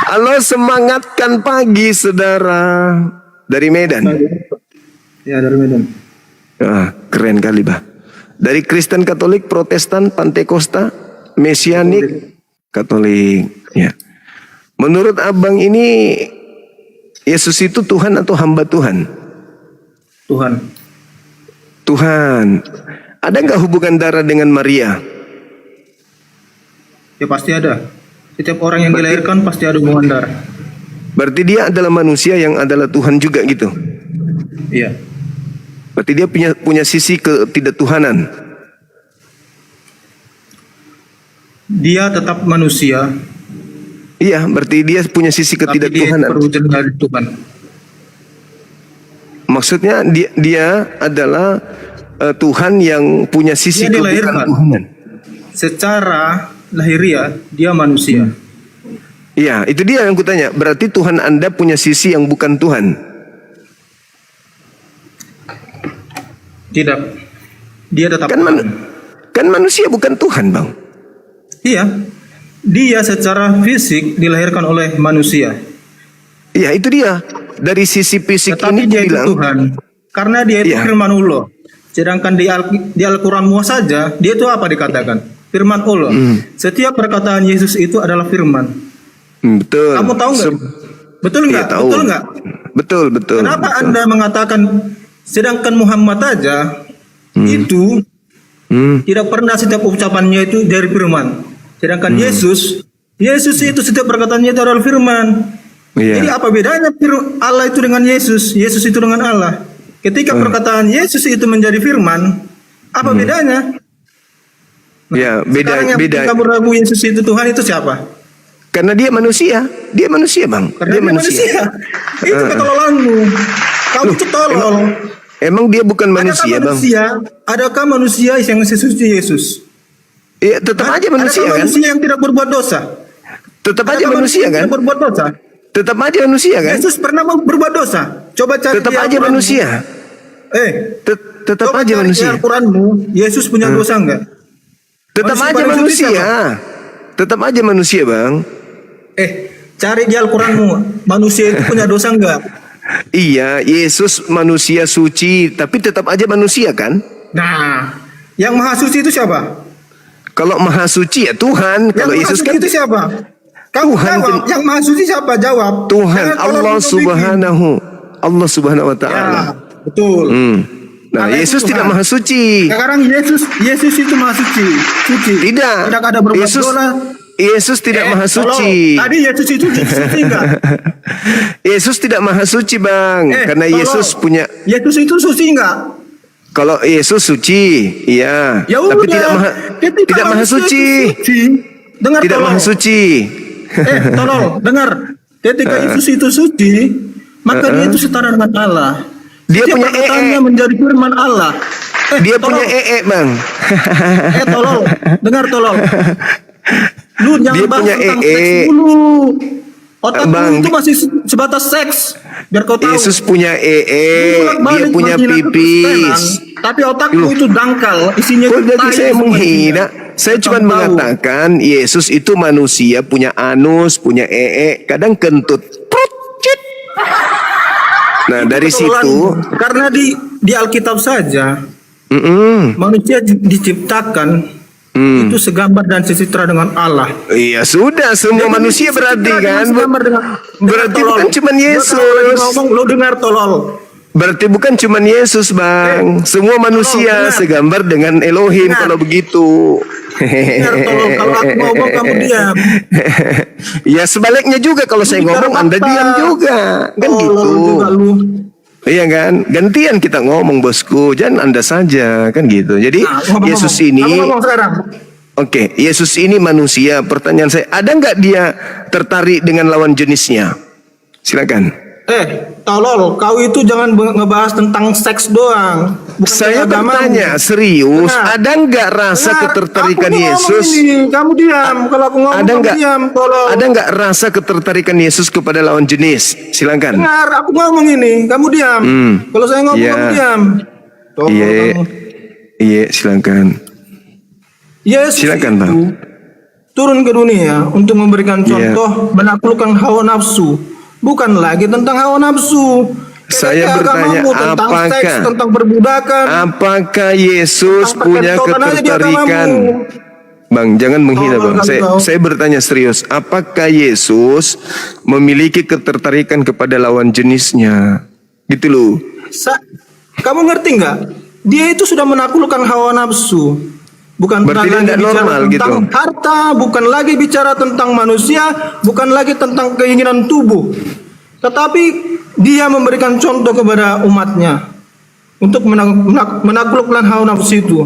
Halo, semangatkan pagi, saudara. Dari Medan. Ya, dari Medan. Keren kali, bah. Dari Kristen Katolik, Protestan, Pantekosta, Mesianik, Katolik. Ya. Menurut abang ini, Yesus itu Tuhan atau hamba Tuhan? Tuhan. Tuhan. Ada nggak hubungan darah dengan Maria? Ya pasti ada. Setiap orang yang dilahirkan pasti ada hubungan darah. Berarti dia adalah manusia yang adalah Tuhan juga gitu? Iya. Berarti dia punya sisi ketidaktuhanan? Dia tetap manusia. Iya, berarti dia punya sisi ketidaktuhanan. Tapi dia perwujudan dari Tuhan. Maksudnya dia adalah Tuhan yang punya sisi ketidaktuhanan. Secara lahiriah dia manusia. Iya, itu dia yang kutanya. Berarti Tuhan Anda punya sisi yang bukan Tuhan? Tidak. Dia tetap kan manusia bukan Tuhan, Bang. Iya. Dia secara fisik dilahirkan oleh manusia. Iya, itu dia. Dari sisi fisik tetapi ini dia itu bilang Tuhan. Karena dia itu firman Allah. Sedangkan di Al-Quran saja, dia itu apa dikatakan? Firman Allah. Setiap perkataan Yesus itu adalah firman. Betul. Kamu tahu nggak? Betul nggak? Iya, tahu. Betul nggak? Betul. Kenapa betul. Anda mengatakan sedangkan Muhammad aja itu tidak pernah setiap ucapannya itu dari firman. Sedangkan Yesus itu setiap perkataannya itu adalah firman. Iya. Jadi apa bedanya Allah itu dengan Yesus? Yesus itu dengan Allah. Ketika perkataan Yesus itu menjadi firman, apa bedanya? Nah, Ya, beda. Kamu ragu Yesus itu Tuhan itu siapa? Karena dia manusia. Dia manusia, Bang. Karena dia manusia. Itu ketololanmu. Kamu itu tolol. Emang dia bukan manusia, Bang? Adakah manusia yang sesuci Yesus? Iya, tetap aja manusia, adakah kan? manusia yang tidak berbuat dosa? Tetap aja manusia, kan? Tidak berbuat dosa. Tetap aja manusia, kan? Yesus pernah berbuat dosa. Coba cari Tetap di aja Al-Quranmu. manusia. Tetap Coba aja cari manusia. di Al-Quranmu, Yesus punya dosa enggak? Tetap aja paling suci manusia. siapa? Tetap aja manusia, Bang. Cari di Al-Quranmu, manusia itu punya dosa enggak? Iya, Yesus manusia suci, tapi tetap aja manusia, kan? Nah, yang maha suci itu siapa? Kalau maha suci ya Tuhan. Kalau Yang Yesus maha kan suci itu siapa? Kamu Tuhan, jawab. Yang maha suci siapa? Jawab. Tuhan, Jangan tolong Allah ditutupi. Subhanahu wa ta'ala. Ya, betul. Nah, Allah Yesus itu tidak Tuhan. maha suci. Sekarang Yesus itu maha suci. Tidak. Tidak ada berbuat dosa. Yesus tidak maha suci. Tadi Yesus itu suci enggak? Yesus tidak maha suci, Bang. Karena Yesus punya. Yesus itu suci enggak? Kalau Yesus suci, iya. Ya Tapi udah. tidak maha suci. Dengar Tidak tolong. maha suci. Tolong, dengar. Ketika Yesus itu suci, maka dia itu setara dengan Allah. Dia Setiap punya perkataannya menjadi firman Allah. Dia tolong. punya Bang. Tolong, dengar tolong. Lu jangan Dia bahas punya tentang seks dulu. Otak Bang, lu itu masih sebatas seks. Biar kau tahu. Yesus punya Lu dia punya pipis. Tapi otakmu itu dangkal, isinya Kok itu jadi tai saya semua menghina? isinya. Saya cuma Kamu tahu. mengatakan Yesus itu manusia, punya anus, punya kadang kentut. Prut, cit. Nah, dari situ Karena di Alkitab saja manusia diciptakan itu segambar dan sesetara dengan Allah. Iya, sudah semua Jadi manusia berarti kan. segambar dengan Berarti tolol. bukan cuma Gua Yesus. kalau lagi ngomong lu dengar tolol. Berarti bukan cuma Yesus, Bang. Semua manusia dengar. segambar dengan Elohim Dengar. kalau begitu. Dengar tolol, kalau aku ngomong kamu diam. Ya sebaliknya juga kalau saya bicara ngomong Anda fakta. diam juga. Kan Tolol gitu. juga lu. Iya kan? Gantian kita ngomong, bosku. Jangan Anda saja, kan gitu. Jadi Ngomong-ngomong. Yesus ini Kamu ngomong sekarang. Oke, Yesus ini manusia. Pertanyaan saya, ada nggak dia tertarik dengan lawan jenisnya? Silakan. Tolol, kau itu jangan ngebahas tentang seks doang. Bukan Saya agamamu. bertanya serius, Dengar. ada nggak rasa Dengar, ketertarikan aku ngomong Yesus? ini, kamu diam. Kalau aku ngomong Ada kamu nggak? diam, tolol. Ada nggak rasa ketertarikan Yesus kepada lawan jenis? Silakan. Dengar, aku ngomong ini, kamu diam. Kalau saya ngomong Iya. kamu diam. Tolol Iya, kamu. iya, silakan. Yesus Silakan, itu Bang. turun ke dunia untuk memberikan Iya. contoh menaklukkan hawa nafsu, bukan lagi tentang hawa nafsu. Saya Kayak bertanya, agamamu tentang seks, apakah- tentang perbudakan, Apakah Yesus tentang punya perkentotan aja di ketertarikan? agamamu. Bang, jangan menghina Tolong bang. kali kau. Saya bertanya serius. Apakah Yesus memiliki ketertarikan kepada lawan jenisnya? Gitu loh. Kamu ngerti nggak? Dia itu sudah menaklukkan hawa nafsu. Bukan Berarti dia lagi nggak bicara normal tentang gitu. harta, bukan lagi bicara tentang manusia, bukan lagi tentang keinginan tubuh. Tetapi dia memberikan contoh kepada umatnya untuk menaklukkan hawa nafsu itu.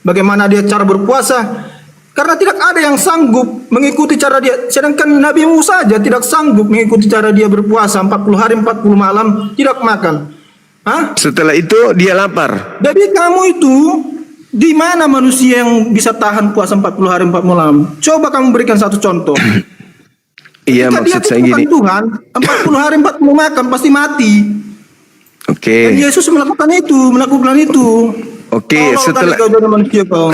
Bagaimana dia cara berpuasa? Karena tidak ada yang sanggup mengikuti cara dia. Sedangkan Nabi Musa saja tidak sanggup mengikuti cara dia berpuasa 40 hari 40 malam tidak makan. Hah? Setelah itu dia lapar. Jadi kamu itu di mana manusia yang bisa tahan puasa 40 hari 40 malam? Coba kamu berikan satu contoh. Iya, Ketika maksud dia saya itu bukan gini. Tuhan, 40 hari 40 makan pasti mati. Oke. Dan Yesus melakukan itu. Oke, Tolong setelah kali kau jadi manusia kau.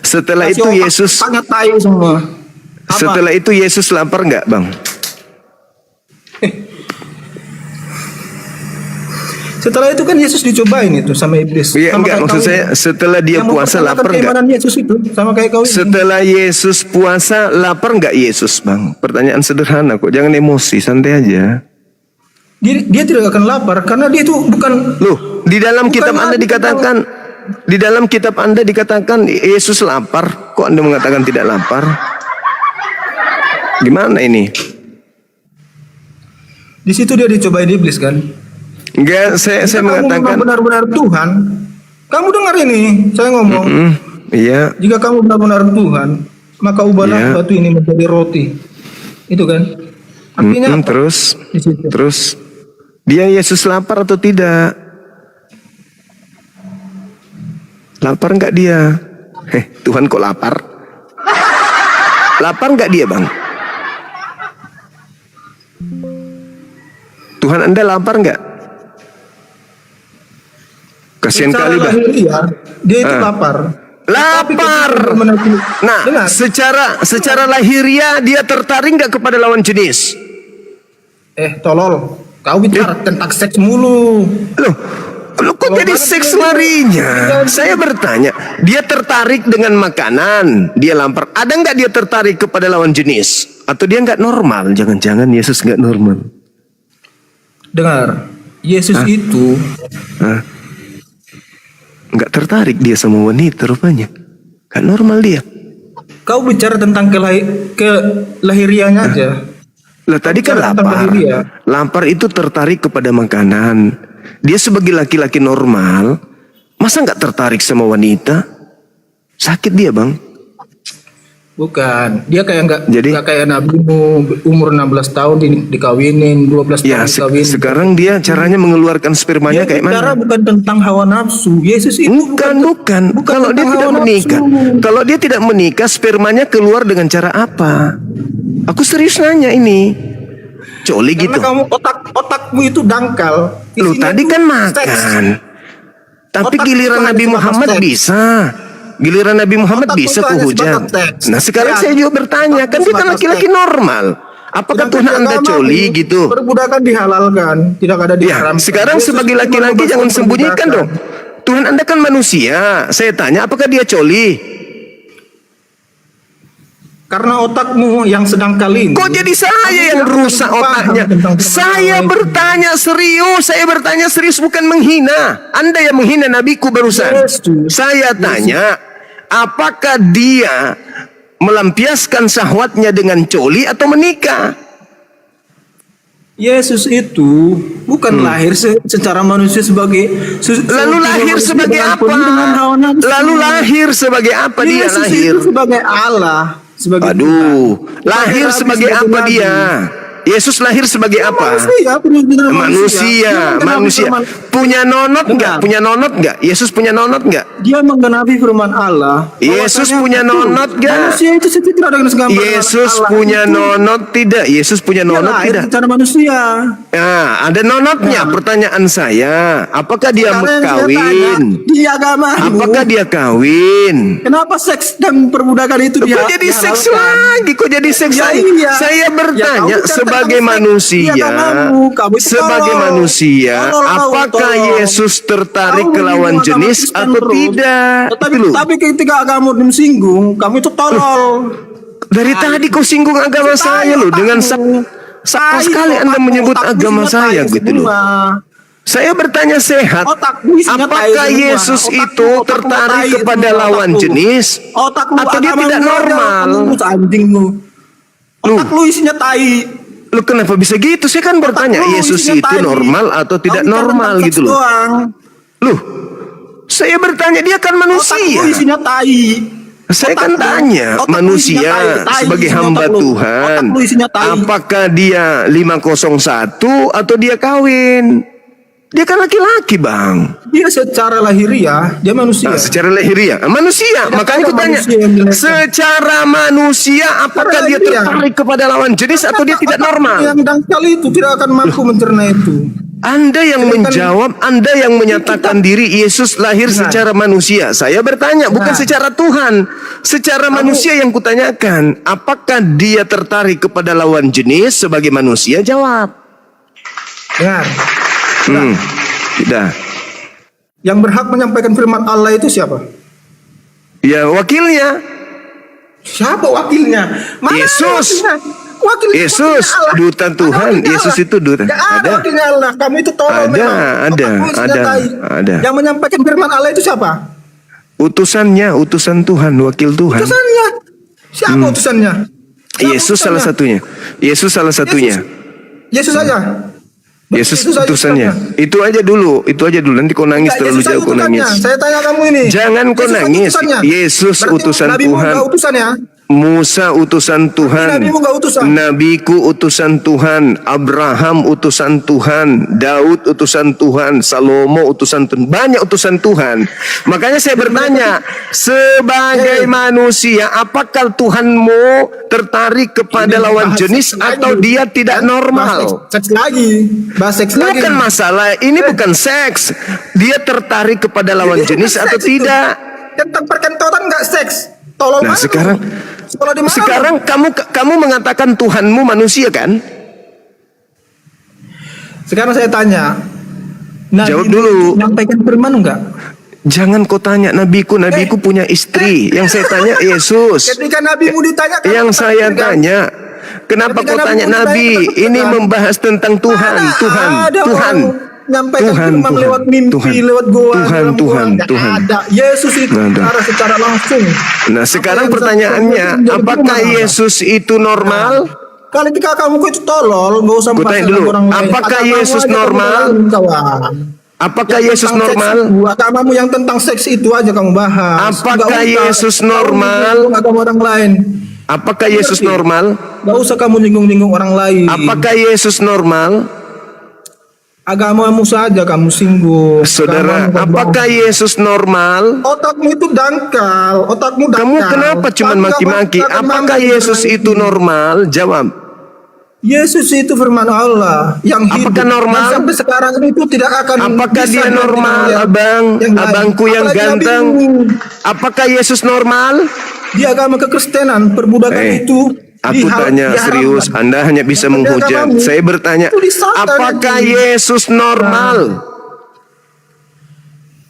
setelah Kasih itu otak Yesus sangat tai semua. Apa? setelah itu Yesus lapar nggak, Bang? Setelah itu kan Yesus dicobain itu sama iblis. Iya, Sama enggak, kayak maksud kau saya ini. setelah dia Yang puasa memperkenalkan lapar nggak? keimanan Yesus itu sama kayak kau ini. Setelah Yesus puasa lapar nggak Yesus, Bang? Pertanyaan sederhana kok, jangan emosi, santai aja. Dia tidak akan lapar karena dia itu bukan. Loh, di dalam Bukan kitab Anda lagi dikatakan, di dalam kitab Anda dikatakan Yesus lapar. Kok Anda mengatakan tidak lapar? Gimana ini? Di situ dia dicobain iblis kan. Enggak, saya Jika kamu mengatakan, memang benar-benar Tuhan, kamu dengar ini, saya ngomong. iya, Jika kamu benar-benar Tuhan, maka ubahlah Iya. batu ini menjadi roti. Itu kan. Artinya apa? terus, Di situ. terus, dia Yesus lapar atau tidak? Lapar nggak dia? Tuhan kok lapar? Lapar nggak dia, Bang? Tuhan Anda lapar nggak? Kasihan Secara kali, Bang. lahiriah, dia itu lapar. Tetapi Lapar. ketika dia menakluk- Nah, dengar, secara lahiriah dia tertarik nggak kepada lawan jenis? tolol, kau bicara tentang seks mulu. Loh, kok Kalau jadi banget seks dia larinya? juga. Saya bertanya, dia tertarik dengan makanan, dia lapar. Ada nggak dia tertarik kepada lawan jenis? Atau dia nggak normal? Jangan-jangan Yesus nggak normal? Dengar, Yesus itu Hah? Nggak tertarik dia sama wanita rupanya. Nggak normal dia. kau bicara tentang kelahiriannya aja. Lah tadi kan Bicara tentang lapar. lahiriah. Lapar itu tertarik kepada makanan. Dia sebagai laki-laki normal, masa nggak tertarik sama wanita? Sakit dia, Bang. Bukan, dia kayak Jadi- nggak kayak nabimu umur 16 tahun dikawinin, 12 Ya, tahun dikawinin. sekarang dia caranya mengeluarkan spermanya Dia kayak bicara mana? bukan tentang hawa nafsu. Yesus itu Bukan. Kalau dia tentang tidak hawa menikah, nafsu. kalau dia tidak menikah, spermanya keluar dengan cara apa? Aku serius nanya ini. Coli gitu. Karena kamu otakmu itu dangkal. Lu Isinya tadi itu kan seks. makan. Tapi Otak giliran itu Nabi hanya Muhammad sebatas teks. bisa. Giliran Nabi Muhammad Otak bisa itu hanya hujan. sebatas teks. Nah sekarang Ya. saya juga bertanya, Otak kan itu dia kan sebatas laki-laki teks. normal. Apakah Sedangkan Tuhan di Anda agamamu, coli gitu? Perbudakan dihalalkan, tidak ada Ya, diharamkan. sekarang Yesus sebagai itu laki-laki membebaskan jangan sembunyikan perbudakan. dong. Tuhan Anda kan manusia. Saya tanya, apakah dia coli? Karena otakmu yang sedang kali ini. Kok jadi saya yang Kamu rusak tidak paham otaknya? tentang Saya permasalahan itu. bertanya serius bukan menghina. Anda yang menghina nabiku barusan. Yesus. Saya tanya, apakah dia melampiaskan syahwatnya dengan coli atau menikah? Yesus itu bukan lahir secara manusia sebagai Lalu lahir sebagai apa? Lalu lahir sebagai apa dia Yesus lahir? itu sebagai Allah, sebagai Aduh, Tuhan. lahir Bukan sebagai Nabi, apa Nabi. dia? Yesus lahir sebagai apa? Manusia. Manusia. Dia Manusia. menggenapi firman- Punya nonot nggak? Benar. Punya nonot nggak? Yesus punya nonot nggak? Dia menggenapi firman Allah. Yesus Bahwasanya punya itu, nonot nggak? Manusia itu secara dengan segambar dengan Yesus Allah. punya Itu nonot tidak? Yesus punya dia nonot lahir tidak? secara manusia. Nah, ada nonotnya. Pertanyaan saya, apakah dia Sekarang yang saya kawin? tanya, di agamamu, Apakah dia kawin? kenapa seks dan perbudakan itu Kok jadi seks lagi? Kok jadi seks Ya lagi? iya. Saya bertanya Ya, kamu kan sebagai tentang seks. manusia, Iya, kamu itu sebagai tolol. manusia, Tolol, apakah tolol. Yesus tertarik Kamu ke lawan menyinggung agama jenis Kristen atau terus. tidak? Tapi, Itu loh. tapi ketika agama disinggung, kamu itu tolol. Dari tadi kau singgung agama saya loh dengan sakit sekali Anda menyebut agama saya gitu loh. Saya bertanya sehat, Otakmu isinya tai apakah semua. Yesus Otakmu- itu otakmu tertarik tai kepada semua, lawan otakmu. jenis Otakmu atau dia agamamu tidak aja, normal? kamu anjingmu. Lu. Otak lu isinya tai. Loh kenapa bisa gitu? Saya kan bertanya Otak lu Yesus isinya itu tai. normal atau tidak Kamu bicara normal tentang gitu seks loh. doang. Loh, saya bertanya dia kan Otak manusia. lu isinya tai. Saya kan Otak lu- tanya otak lu manusia isinya tai. Tai sebagai isinya hamba otak lu. Tuhan. Otak lu isinya tai. Apakah dia 501 atau dia kawin? Dia kan laki-laki, Bang. Dia secara lahiriah dia manusia. Nah, secara lahiriah manusia. Makanya aku ada tanya, manusia yang jelek. secara manusia apakah dia lahiriah. tertarik kepada lawan jenis atau dia tidak Otak normal? Yang dangkal itu tidak akan mampu mencerna itu. Anda yang Sedangkan- menjawab, Anda yang menyatakan diri Yesus lahir Nah. secara manusia. Saya bertanya, bukan Nah. secara Tuhan, secara manusia yang kutanyakan. Apakah dia tertarik kepada lawan jenis sebagai manusia? Jawab. Dengar. Tidak. Yang berhak menyampaikan firman Allah itu siapa? Ya wakilnya, Siapa wakilnya? Mana Yesus. wakilnya? Wakil Yesus, wakilnya Allah. duta Mana Tuhan. wakilnya Yesus Allah? itu duta. Nggak ada Ada. wakilnya Allah. Kamu itu tolol Ada, memang. ada, Otakmu isinya ada, tai. ada. Yang menyampaikan firman Allah itu siapa? Utusannya, utusan Tuhan, wakil Tuhan. Utusannya. Siapa utusannya? Siapa Yesus salah utusannya? satunya. Yesus salah satunya. Yesus saja. Yesus Itu saja utusannya. Itu aja dulu, itu aja dulu. Nanti kau nangis Enggak, terlalu Yesus saja jauh kau utusannya. nangis. Saya tanya kamu ini. Jangan kau Yesus saja nangis. utusannya. Yesus Berarti utusan Nabimu Tuhan. enggak utusannya. Musa utusan Tuhan, Nabimu enggak utusan. Nabiku utusan Tuhan, Abraham utusan Tuhan, Daud utusan Tuhan, Salomo utusan Tuhan, banyak utusan Tuhan. Makanya saya bertanya, sebagai manusia, apakah Tuhanmu tertarik kepada lawan jenis atau dia tidak normal? Seks lagi. Bahas seks lagi. Bukan masalah, ini bukan seks. Dia tertarik kepada lawan Jadi jenis bukan atau seks itu. tidak? Tentang perkentotan enggak seks. Tolol Nah mana sekarang, lu? Sekolah di mana sekarang kamu mengatakan Tuhanmu manusia kan? Sekarang saya tanya. Jawab dulu. Nyampaikan firman enggak? Jangan kau tanya nabiku punya istri. Yang saya tanya Yesus. Ketika nabimu ditanya kamu Yang saya takut, kan? tanya, kenapa Ketika kau tanya nabimu ditanya, nabi? kamu Ini takut, membahas tentang Tuhan, Mana Tuhan, ada Tuhan. orang nyampaikan Tuhan, firman Tuhan, lewat mimpi, Tuhan, lewat goa, Tuhan, dalam goa. Tuhan, Nggak Tuhan. ada. Yesus itu Nggak ada. secara langsung. Nah sekarang Apa yang pertanyaannya, bisa menjadi apakah firman? Yesus itu normal? Kalau ketika kamu itu tolol, nggak usah Gua membahas tanya dengan dulu, orang lain. apakah Agamamu Yesus aja kamu normal? dalamin, kawan. Apakah Yang Yesus tentang seks normal? itu, agamamu yang tentang seks itu aja kamu bahas. Apakah Nggak usah Yesus kamu normal? nyinggung agama orang lain. Apakah Yesus Ngerti? normal? Nggak usah kamu nyinggung-nyinggung orang lain. Apakah Yesus normal? Agamamu saja kamu singgung. Saudara, Agamamu kamu apakah bahas. Yesus normal? Otakmu itu dangkal. Otakmu dangkal. Kamu kenapa cuma Kamu nggak maki-maki? akan Apakah mampu Yesus mencerna itu normal? Jawab. Yesus itu firman Allah yang hidup. Apakah normal? Dan sampai sekarang itu tidak akan Apakah bisa dia diganti normal, dengan abang? yang lain. Abangku yang Apalagi ganteng. nabimu. Apakah Yesus normal? Di agama kekristenan perbudakan itu Aku tanya diharamkan. serius, Anda hanya bisa Di menghujat. agamamu, Saya bertanya, itu disahkan apakah itu. Yesus normal?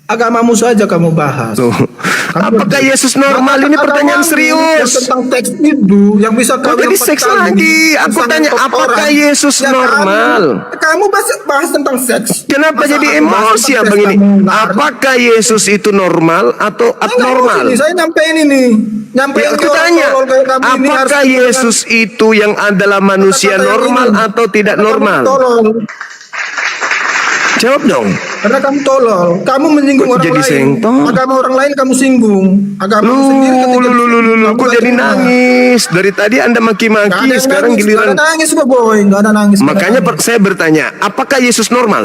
Agamamu saja kamu bahas. Tuh. Apakah Yesus normal? Ini pertanyaan Agamamu serius. Yang tentang teks itu yang bisa Kok kau jadi yang seks pertanyaan, lagi? Aku bisa tanya, ngetok apakah orang. Yesus Ya, normal? Kamu bahas tentang seks. Kenapa Masa jadi aku bahas emosi tentang abang seks, ini? kamu nggak- Apakah Yesus itu normal atau Enggak, abnormal? ini saya nyampein ini. Nyampein Ya, aku ke orang tanya, tolol kayak kamu ini harus apakah dengan Yesus itu yang adalah manusia kata-kata yang normal ini. atau tidak Kamu normal? tolol. Jawab dong. Karena kamu tolol. Kamu menyinggung Kok orang jadi lain. sengtong? Agama orang lain kamu singgung. Agama sendiri ketika Lu, kamu kok gak jadi terima. nangis? Dari tadi Anda Nggak maki-maki, ada yang sekarang nangis, giliran. nggak ada nangis kok boy, nggak ada nangis. nggak ada Makanya nangis. saya bertanya, apakah Yesus normal?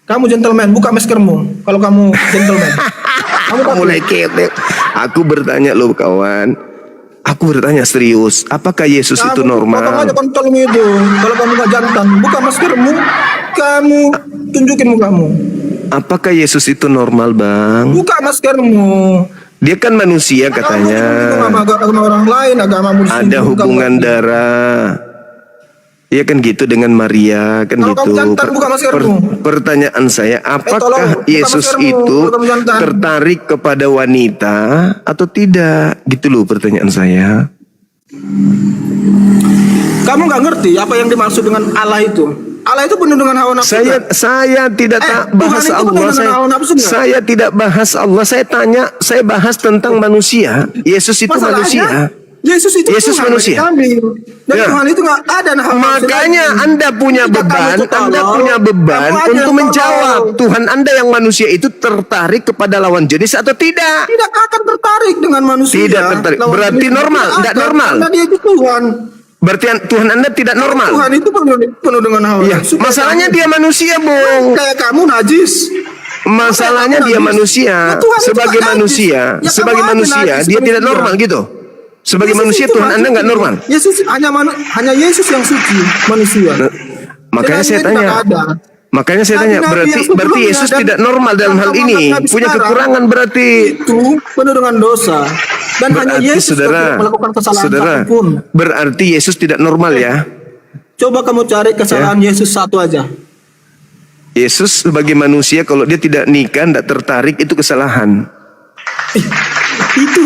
Kamu gentleman, buka maskermu. Kalau kamu gentleman, kamu Kamu mulai ketek. Aku bertanya loh kawan. Aku bertanya serius, apakah Yesus itu potong aja normal? kontolmu itu. Kalau kamu nggak jantan, buka maskermu. Kamu tunjukin mukamu. Apakah Yesus itu normal, Bang? Buka maskermu. Dia kan manusia katanya. Agama orang lain, agamamu disinggung. Ada hubungan darah. Iya kan gitu dengan Maria, kan Kalau gitu. kamu jantan, buka maskermu. Pertanyaan saya, apakah tolong, buka Yesus maskermu, itu kalau kamu jantan. tertarik kepada wanita atau tidak? Gitu loh pertanyaan saya. Kamu nggak ngerti apa yang dimaksud dengan Allah itu. Allah itu penuh dengan hawa nafsu. Saya tidak bahas Tuhan itu Allah. penuh dengan hawa nafsu nggak? Saya tidak bahas Allah. Saya bahas tentang manusia. Yesus itu Masalahnya, manusia. Yesus itu Yesus Tuhan manusia. bagi kami. Dan Ya. Tuhan itu nggak ada hawa nafsu Makanya lagi. Anda punya Ketika kamu beban, itu tolol, Anda punya beban kamu aja untuk yang menjawab tolol. Tuhan Anda yang manusia itu tertarik kepada lawan jenis atau tidak? Tidak akan tertarik dengan manusia. Tidak tertarik. Lawan Berarti jenis normal, tidak tidak akan, normal. Karena dia itu Tuhan. Berarti Tuhan Anda tidak normal. Tuhan itu penuh dengan hawa Iya, nafsu. masalahnya dia manusia, Bung. Kayak kamu najis. Masalahnya dia manusia. Ya, Tuhan itu Sebagai nggak manusia, najis. Ya, sebagai kamu aja manusia najis dia tidak manusia. normal gitu. Sebagai Yesus manusia itu Tuhan Anda najis nggak itu. normal. Yesus hanya Yesus yang suci manusia. Makanya saya Selain dia tanya. tidak ada. Makanya saya tanya, Nabi-nabi berarti yang sebelumnya berarti Yesus dan tidak normal dalam hal Muhammad ini, Nabi punya sekarang kekurangan berarti. Itu penuh dengan dosa. Dan hanya Berarti Yesus yang tidak melakukan kesalahan saudara, satupun. berarti Yesus tidak normal ya. Coba kamu cari kesalahan Yesus satu aja. Yesus sebagai manusia kalau dia tidak nikah, tidak tertarik itu kesalahan. Itu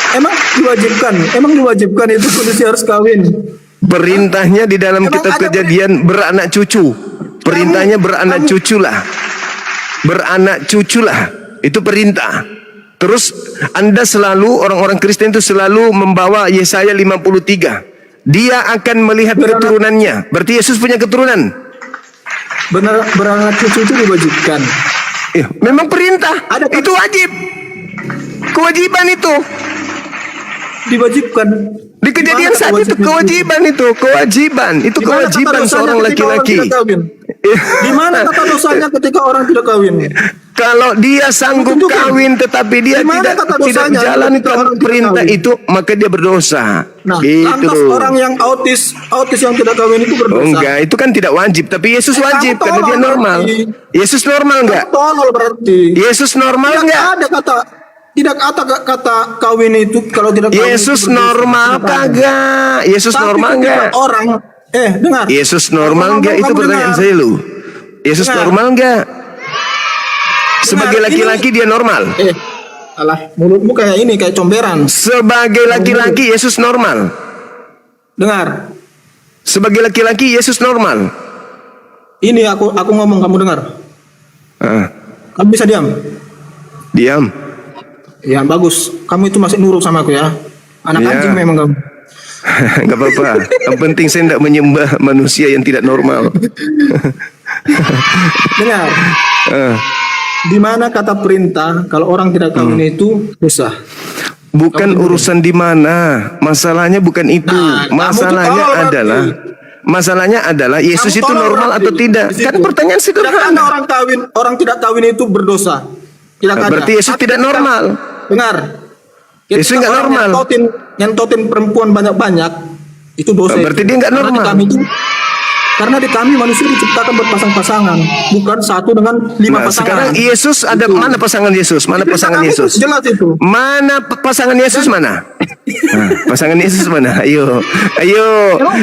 emang diwajibkan itu manusia harus kawin. Perintahnya di dalam Emang kitab ada Kejadian beranak cucu. Perintahnya beranak cucu lah. Beranak cucu lah. Itu perintah. Terus Anda selalu, orang-orang Kristen itu selalu membawa Yesaya 53. Dia akan melihat keturunannya. Berarti Yesus punya keturunan. Beranak cucu itu diwajibkan. Memang perintah. Ada kan? Itu wajib. Kewajiban itu. Diwajibkan. Di Kejadian Di mana 1 itu kewajiban itu. Kewajiban. Itu Di mana kata kewajiban dosanya seorang ketika orang laki-laki. tidak kawin? Di mana kata dosanya ketika orang tidak kawin? Kalau dia sanggup Tunjukkan. kawin tetapi dia Di mana tidak kata tidak dosanya menjalankan ketika orang tidak perintah kawin? itu, maka dia berdosa. Nah, Gitu lantas loh. orang yang autis yang tidak kawin itu Oh, berdosa. enggak, itu kan tidak wajib, tapi Yesus Kamu wajib karena dia tolol normal. berarti. Yesus normal enggak? Kamu tolol berarti. Yesus normal Tidak enggak? ada kata kawin itu kalau tidak kawin Yesus itu berdosa. normal Tidak ada. kagak? Yesus Tapi normal ketika enggak? Orang dengar. Yesus normal Kamu enggak? Itu dengar. pertanyaan saya lu. Yesus Dengar. normal enggak? Sebagai Dengar, laki-laki dia normal. Alah, mulutmu kayak ini, kayak comberan. Sebagai laki-laki Yesus normal. Dengar. Sebagai laki-laki Yesus normal. Ini aku ngomong, kamu dengar. Kamu bisa diam? Diam. Ya, bagus. Kamu itu masih nurut sama aku ya. Anak Ya. anjing memang kamu. Enggak apa-apa. Yang penting saya tidak menyembah manusia yang tidak normal. Dengar. Di mana kata perintah kalau orang tidak kawin itu dosa? Bukan urusan di mana. Masalahnya bukan itu. Nah, kamu Masalahnya tuh tolol adalah Yesus Kamu itu tolol normal berarti atau tidak? di situ. Kan pertanyaan Tidak ada sederhana. orang tidak kawin itu berdosa. Tidak ada. Berarti Yesus Tapi tidak ketika- normal. Dengar. Yesus Ketika nggak orang normal. nyentotin perempuan banyak-banyak itu dosa. Berarti itu. dia nggak Karena di normal. kami itu Karena di kami manusia diciptakan berpasang-pasangan, bukan satu dengan 5 Nah, pasangan. sekarang Yesus ada Itu. mana pasangan Yesus? Mana Di pasangan kami itu Yesus? jelas itu. Mana pasangan Yesus mana? Pasangan Yesus mana? Ayo. Tuhan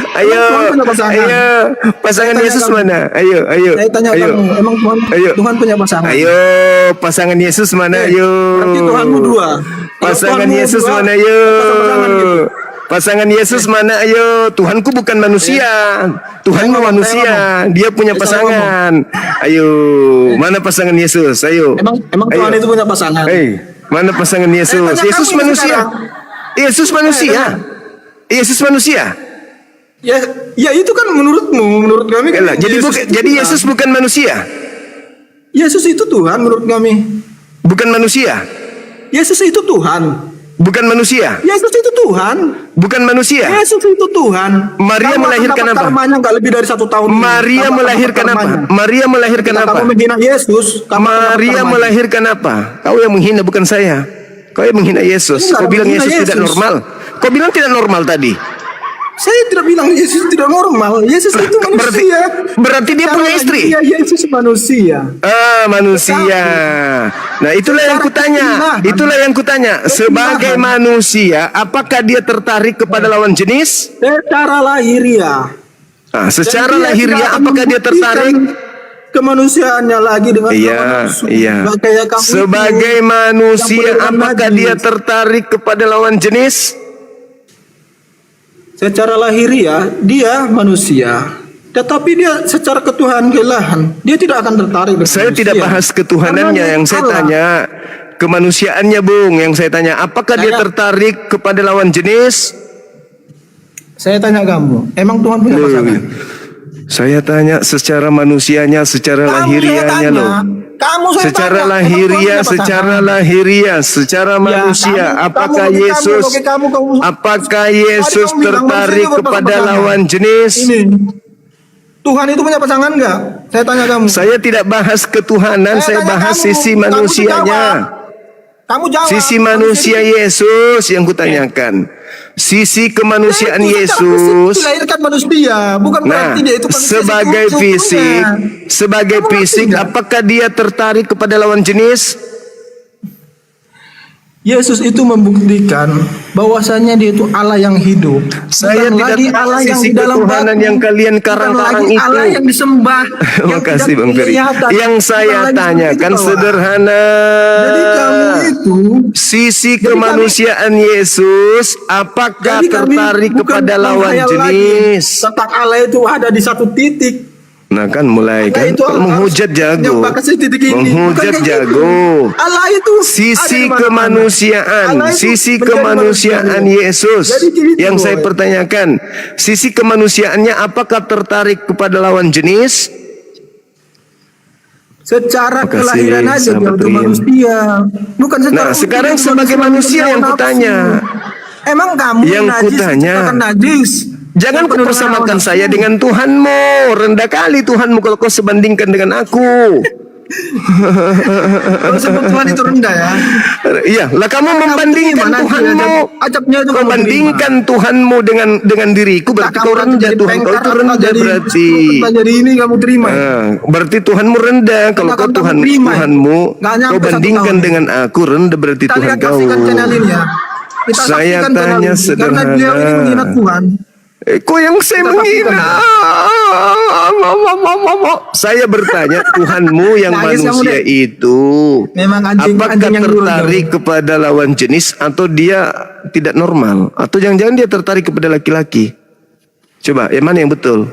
punya pasangan? Ayo. Pasangan Saya tanya Yesus kamu. mana? Ayo. Saya tanya kamu, emang Tuhan punya pasangan? Ayo, pasangan Yesus mana? Ayo. Berarti Tuhanmu 2. Pasangan Yesus mana? Ayo. Pasangan Yesus mana? Ayo. Tuhanku bukan manusia. Tuhanmu Saya ngomong, manusia. Dia punya Saya pasangan. Ayo. Mana pasangan Yesus? Ayo. Emang Tuhan Ayo. itu punya pasangan? Mana pasangan Yesus? tanya Yesus kamu manusia. sekarang. Yesus manusia. Yesus manusia. Ya itu kan menurutmu, menurut kami kan. Jadi Yesus bukan manusia. Yesus itu Tuhan menurut kami. Bukan manusia. Yesus itu Tuhan. Bukan manusia. Yesus itu Tuhan. Bukan manusia. Yesus itu Tuhan. Maria Kamu melahirkan akan dapat apa? karmanya nggak lebih dari 1 tahun. Maria Kamu akan melahirkan dapat apa? karmanya. Maria melahirkan Ketika apa? kamu menghina Yesus, kamu akan dapat Maria karmanya. melahirkan apa? Kau yang menghina, bukan saya. Kau yang menghina Yesus. Ini nggak Kau bilang menghina Yesus tidak Yesus. normal. Kau bilang tidak normal tadi. Saya tidak bilang Yesus tidak normal. Yesus itu manusia. Berarti dia punya istri. Iya, Yesus manusia. Manusia. Nah, itulah yang kutanya. Itulah yang kutanya. Sebagai manusia, apakah dia tertarik kepada lawan jenis? Secara lahiriah. Nah, secara Dan dia lahiriah tidak akan apakah dia tertarik? kemanusiaannya lagi dengan Iya, lawan iya. nafsu. Kayak kamu Sebagai itu, manusia, yang boleh apakah najis. dia tertarik kepada lawan jenis? Secara lahiriah dia manusia, tetapi dia secara ketuhanan keilahan dia tidak akan tertarik dengan Saya manusia. tidak bahas ketuhanannya. Karena dia Yang saya Allah. tanya kemanusiaannya, Bung. Yang saya tanya, apakah dia Saya- tertarik kepada lawan jenis? Saya tanya kamu, emang Tuhan punya Loh, pasangan? saya tanya secara manusianya, secara lahiriahnya loh. Kamu saya Secara tanya, lahiriah, emang Tuhan punya secara pasangan? lahiriah, secara manusia, kamu- apakah kamu- Yesus, kamu- apakah Tadi Yesus kamu bilang tertarik manusia kepada berpasangan. lawan jenis? Ini Tuhan itu punya pasangan enggak? Saya tanya kamu. Saya tidak bahas ketuhanan, saya tanya bahas kamu, sisi kamu manusianya. Kamu jawab. Sisi manusia Yesus yang kutanyakan. Sisi kemanusiaan Yesus. Dilahirkan manusia, bukan Nah, berarti dia itu manusia sebagai seutuhnya. fisik, sebagai Kamu ngerti fisik, nggak? apakah dia tertarik kepada lawan jenis? Yesus itu membuktikan bahwasanya dia itu Allah yang hidup. Saya Bukan tidak lagi tahu Allah yang sisi di dalam ketuhanan batu. yang kalian Bukan karang-karang lagi itu. Allah yang disembah. yang Makasih tidak Bang Ferry. kelihatan. Yang Bukan saya lagi seperti tanyakan itu, kawan. sederhana. Jadi kamu itu Sisi Jadi kemanusiaan Yesus, apakah jadi kami tertarik bukan kepada lawan menghayal jenis? lagi tentang Allah itu ada di satu titik. Nah kan mulai Allah kan itu kalau menghujat harus jago, menyampaikan titik ini. Bukan menghujat kayak gitu. jago. Allah itu ada Sisi di mana-mana. kemanusiaan, Allah itu sisi menjadi kemanusiaan manusia. Yesus Jadi gitu, yang saya boy. pertanyakan, sisi kemanusiaannya apakah tertarik kepada lawan jenis? Secara Makasih, kelahiran aja dia sahabat itu Rian. manusia. Bukan secara Nah, sekarang sebagai manusia yang kutanya. Emang kamu Yang najis kutanya. diciptakan najis? Jangan kau persamakan saya dengan Tuhanmu. Rendah kali Tuhanmu kalau kau sebandingkan dengan aku. Kalau sebut Tuhan itu rendah ya. Iya, lah kamu membandingkan terima nanti Tuhanmu. ajabnya itu Kau kamu bandingkan Tuhanmu dengan diriku, berarti kau rendah. Tuhan kau itu rendah berarti. Jadi ini kamu terima. Berarti Tuhanmu rendah. Kalau Karena kau kamu Tuhan terima. Tuhanmu, Nggak nyampe kau satu bandingkan tahun. dengan aku rendah berarti Kita Tuhan lihat kau. saksikan channel ini ya. Kita Saya saksikan channel tanya ini. Karena beliau ini sederhana. menghina Tuhan. Kok yang saya Kita menghina? Saya bertanya, Tuhanmu yang Nangis kamu, manusia Dek. itu, Memang anjing apakah yang nurut tertarik kepada lawan jenis atau dia tidak normal? Atau jangan-jangan dia tertarik kepada laki-laki? Coba, yang mana yang betul?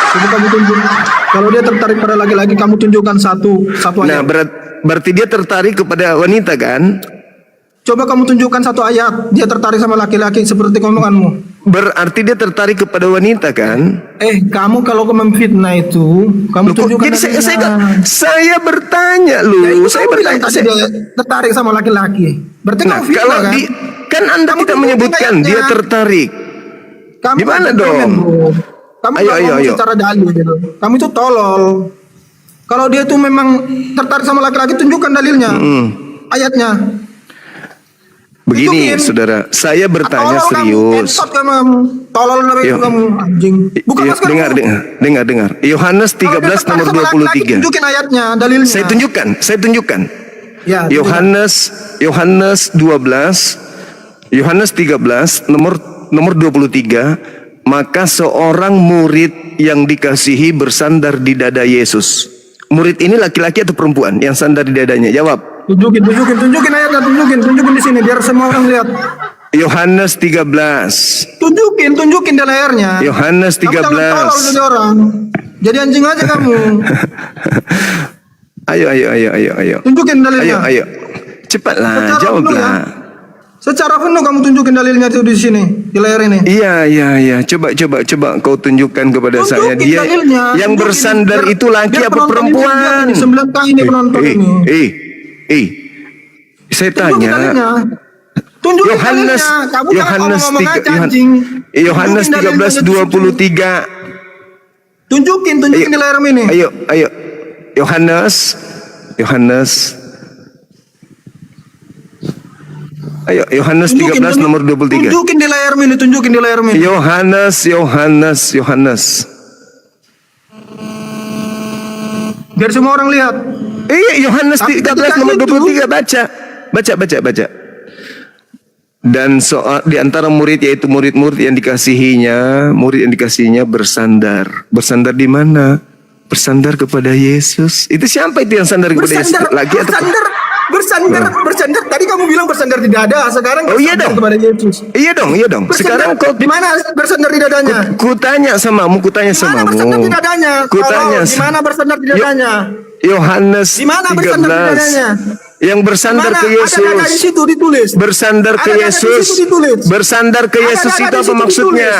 Coba kamu tunjuk. Kalau dia tertarik pada laki-laki, kamu tunjukkan satu Nah, ayat. berarti dia tertarik kepada wanita kan? Coba kamu tunjukkan satu ayat. Dia tertarik sama laki-laki seperti ngomonganmu. Berarti dia tertarik kepada wanita kan? Kamu kalau memfitnah itu, kamu Loh, kok tunjukkan jadi saya, dalilnya. saya bertanya Ya, loh, itu saya kamu bilang bertanya. tadi dia tertarik sama laki-laki. Berarti Nah, kamu fitnah kalau kan? kan Anda Kamu tidak tunjukin menyebutkan dia ayatnya. tertarik. Kamu Gimana kan dong? komen, bro. Kamu Ayo, nggak ayo, ngomong ayo. secara dalil gitu. Kamu itu tolol. Kalau dia tuh memang tertarik sama laki-laki, tunjukkan dalilnya. Ayatnya. Begini, Tunjukin. saudara, saya bertanya Tolol serius. kamu. Tolol Yuk. kamu anjing. Bukan Yuk, masker dengar. Yohanes 13 nomor 23. Tunjukin ayatnya, dalilnya. Saya tunjukkan. Ya, Yohanes 13 nomor 23, maka seorang murid yang dikasihi bersandar di dada Yesus. Murid ini laki-laki atau perempuan yang sandar di dadanya? Jawab. Tunjukin ayatnya, tunjukin di sini biar semua orang lihat. Yohanes 13. Tunjukin di layarnya. Yohanes Kamu jangan 13. tolol jadi orang. Jadi anjing aja kamu. Ayo. Tunjukin dalilnya. Ayo. Cepatlah, Secara dulu jawablah. ya. Secara penuh kamu tunjukin dalilnya itu di sini, di layar ini. Iya. Coba kau tunjukkan kepada saya. Tunjukin Dia dalilnya, yang tunjukin. bersandar itu laki Biar apa penonton ini lihat perempuan? ini, 9K ini penonton ini. Saya Tunjukin tanya. dalilnya. Tunjukin Yohanes dalilnya. Kamu jangan Yohanes ngomong-ngomong tiga- aja, Yohan- anjing. Yohanes Tunjukin dalilnya 13:23. Tunjukin di layar ini. Ayo. Yohanes. Ayo, Yohanes 13 nomor 23. Tunjukin di layar ini. Yohanes. Biar semua orang lihat. Iya, Yohanes Tapi 13 nomor ketika 23. Baca. Dan di antara murid, yaitu murid-murid yang dikasihinya bersandar. Bersandar di mana? Bersandar kepada Yesus. Itu siapa itu yang sandar kepada Yesus? Lagi atau Bersandar. Tadi kamu bilang bersandar di dada, sekarang Oh, iya bersandar dong. kepada Yesus. Iya dong. Sekarang kau di mana bersandar di dadanya? Kutanya samamu. Di mana bersandar di dadanya? Di mana bersandar di dadanya? Yohanes Di mana bersandar di 13. dadanya? Yang bersandar Di ke mana? Ada dada di Yesus. situ ditulis. Bersandar ke Ada dada di Yesus. situ ditulis. Bersandar ke Ada Yesus dada itu di apa situ maksudnya?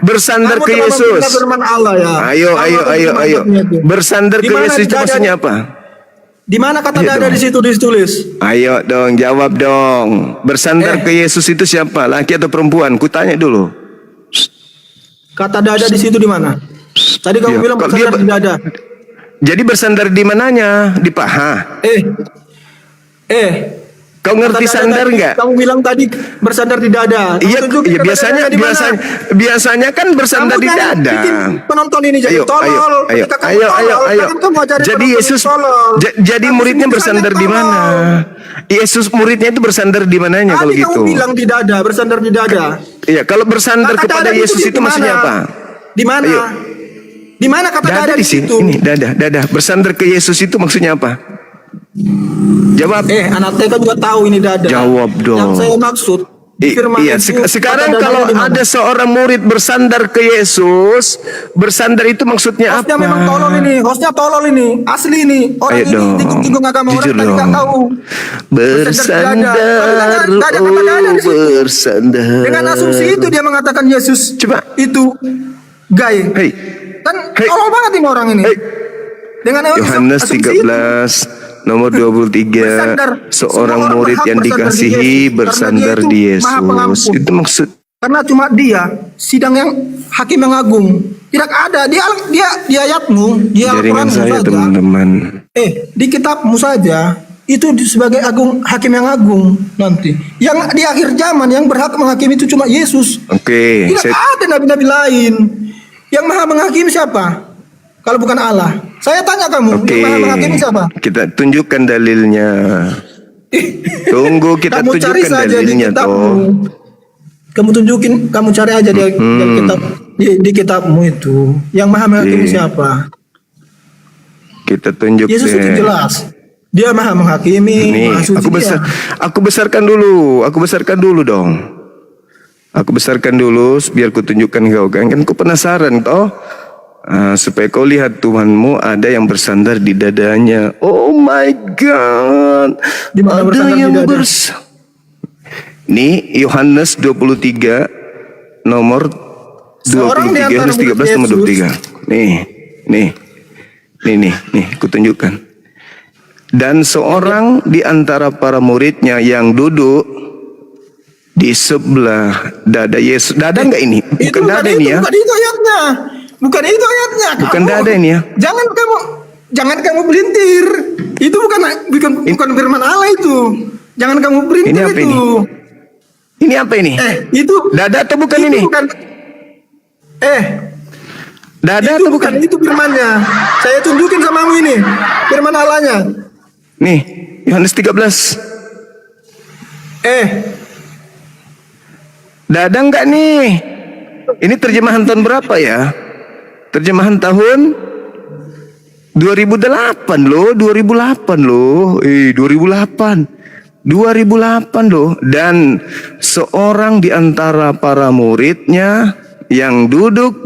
Bersandar Kamu ke terlalu Yesus. menghina firman Allah ya. Ayo. Bersandar Di ke mana Yesus itu dada maksudnya apa? Di mana kata Ayo dada dong. di situ ditulis? Ayo dong, jawab dong. Bersandar ke Yesus itu siapa? Laki atau perempuan? Kutanya dulu. Kata dada di situ di mana? Tadi kamu Ya, bilang kalau bersandar dia di dada. Jadi bersandar di mananya? Di paha. Kau ngerti Kata dada sandar tadi, nggak? Kamu bilang tadi bersandar di dada. Iya, Tunjukin kata biasanya dadanya di mana? biasanya kan bersandar Kamu di jangan dada. bikin penonton ini jadi tolol. Ketika kamu tolol, jangan kamu ajarin Jadi penonton Yesus, ini tolol. jadi Kamu muridnya sendiri bersandar saja di mana? tolol. Yesus muridnya itu bersandar di mananya kalau Tadi gitu? kamu bilang di dada, bersandar di dada. Iya, kalau bersandar Kata kepada dada Yesus di itu mana? maksudnya apa? Di mana? Ayo. Di mana kata dada Dada di di sini. situ? Ini dada. Bersandar ke Yesus itu maksudnya apa? Jawab. Anak TK juga tahu ini dada. Jawab dong. Yang saya maksud firman Iya, itu, sekarang kata dadanya kalau di mana? ada seorang murid bersandar ke Yesus, bersandar itu maksudnya Hostnya apa? memang tolol ini, hostnya tolol ini, asli ini. Orang Ayo ini dong, tikung agama orang jujur tadi nggak dong. tahu. Bersandar, Dada di situ. bersandar. Dengan asumsi itu dia mengatakan Yesus Coba. itu gay. Hei, Kan Hei. tolol banget ini orang ini. hei. Dengan Yohanes asumsi 13 nomor 23, Bersandar. seorang Semua orang murid berhak yang bersandar di dikasihi Yesus. bersandar Karena dia di itu Maha Yesus. Pengampun. Itu maksud. Karena cuma dia sidang yang hakim yang agung. Tidak ada di ayatmu, di Jaringan Al-Qur'anmu saya saja. teman-teman. Di kitabmu saja itu sebagai hakim yang agung nanti. Yang di akhir zaman yang berhak menghakimi itu cuma Yesus. Oke, Tidak ada nabi-nabi lain. Yang maha menghakimi siapa? Kalau bukan Allah. Saya tanya kamu, Oke. yang maha menghakimi siapa? Kita tunjukkan dalilnya. Tunggu, kita Kamu cari tunjukkan saja di dalilnya kitabmu. toh. Kamu cari aja di kitab di kitabmu itu. Yang maha menghakimi siapa? Kita tunjuk Yesus itu deh. jelas. Dia maha menghakimi, Nih, maha suci dia. aku besarkan dulu dong. Aku besarkan dulu biar ku tunjukkan kau kan ku penasaran toh. Supaya kau lihat Tuhanmu ada yang bersandar di dadanya. Oh my God. Di mana Ada bersandar yang di dada? Nih Yohanes 23 nomor Seorang di 23 antara Yohanes 13 nomor murid 23. Nih, ku tunjukkan. Dan seorang di antara para muridnya yang duduk di sebelah dada Yesus. Dada enggak ini? Bukan dada ini ya. Bukan itu ayatnya. Bukan itu ayatnya. Bukan dada ini ya. Jangan kamu belintir. Itu bukan firman Allah itu. Jangan kamu belintir Ini apa itu. ini? Ini apa ini? Itu Dada atau bukan itu ini? Bukan, Dada itu atau bukan? itu firmannya. Saya tunjukin sama kamu ini. Firman Allahnya. Nih, Yohanes 13. Dada enggak nih? Ini terjemahan tahun berapa ya? Terjemahan tahun 2008 loh, 2008 loh. 2008 loh. Dan seorang di antara para muridnya yang duduk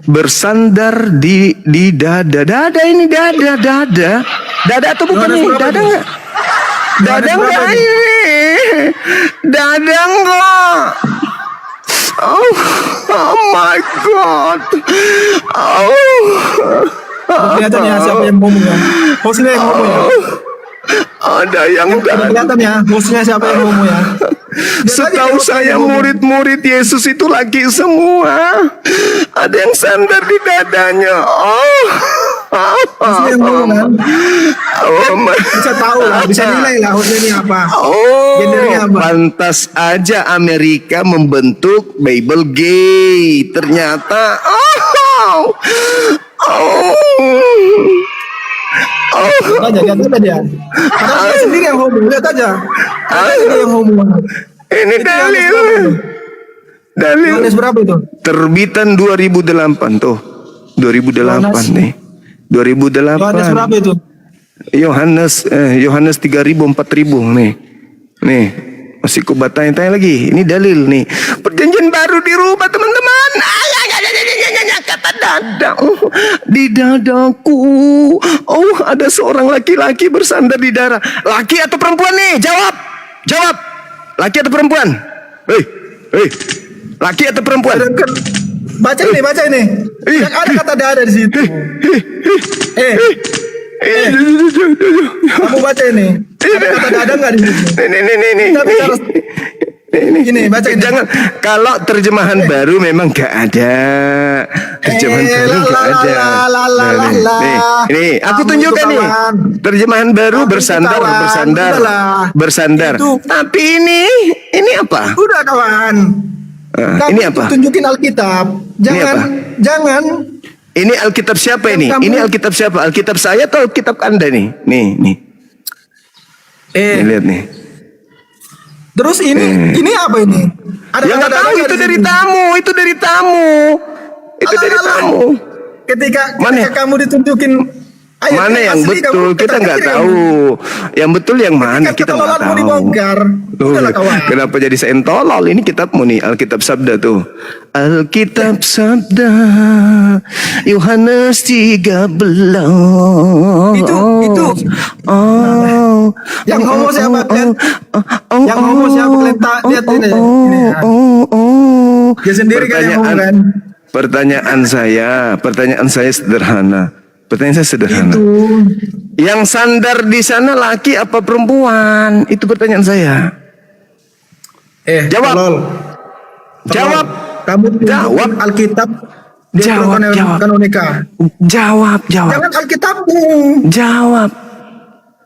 bersandar di dada. Dada ini dada. Dada atau bukan Yohanes nih? berapa Dada ini? enggak? Dada Yohanes berapa enggak ini? ini? Dada enggak. Oh, oh my God. Oh. Kelihatan ya siapa yang ngomong ya. Hostnya yang ngomong ya. Ada yang Udah dada. kelihatan ya hostnya siapa yang ngomong ya. Setahu saya murid-murid Yesus itu laki semua. Ada yang sandar di dadanya. Oh. Hostnya yang ngomong kan. Oh, Bisa tahu lah, bisa nilai lah hostnya ini apa. Oh, Gendernya apa? pantas aja Amerika membentuk Bible gay. Ternyata, oh. Lihat aja dia. Padahal dia sendiri yang ngomong, lihat aja. Dia yang ngomong. Ini Itu dalil. Dalil. Yohanes berapa itu? Terbitan 2008 tuh. 2008 nih. 2008. Yohanes berapa itu? Yohanes 3000 4000 nih. Nih, masih ku tanya lagi. Ini dalil nih. Perjanjian baru dirubah, teman-teman. Kata dada. Di dadaku. Oh, ada seorang laki-laki bersandar di darah. Laki atau perempuan nih? Jawab. Jawab. Laki atau perempuan? Hei. Laki atau perempuan? Baca ini. Yang ada kata dada di situ. Kamu baca ini. Ada kata dada nggak di situ? Nih. Kita bicara Gini, baca ini. Jangan, kalau terjemahan baru memang gak ada. Terjemahan baru gak ada. Nih, aku Kamu tunjukkan itu nih. kawan. Terjemahan baru Kamu itu bersandar. kawan. Udahlah. Bersandar. Itu- Tapi ini apa? Udah kawan. Kamu Ini itu apa? tunjukin Alkitab. Jangan. Ini Alkitab siapa ini? Kamu- Ini Alkitab siapa? Alkitab saya atau Alkitab Anda nih? Nih. Nih, lihat nih. Terus ini apa ini? Ada Ya nggak kata tahu, dada itu di dari situ. tamu. Itu dari tamu. Ketika Mana? kamu ditunjukin ayat Mana yang asli, betul? kamu Kita nggak kata-kata tahu. Yang betul yang mana? Ketika Kita nggak ketololanmu tahu. dibongkar. Udahlah, kawan. Kenapa jadi sentolol? Ini kitabmu nih, Alkitab Sabda tuh. Alkitab Sabda Yohanes 13. Itu. Oh. Yang homo siapa? Yang homo siapa? Lihat ini. Dia sendiri kan yang ngomong kan. Pertanyaan saya sederhana. Itu. Yang sandar di sana laki apa perempuan? Itu pertanyaan saya. Jawab. Tolol. Jawab. Kamu Jawab. Alkitab. Jawab. Kanonika. Jawab. Jangan Alkitabmu.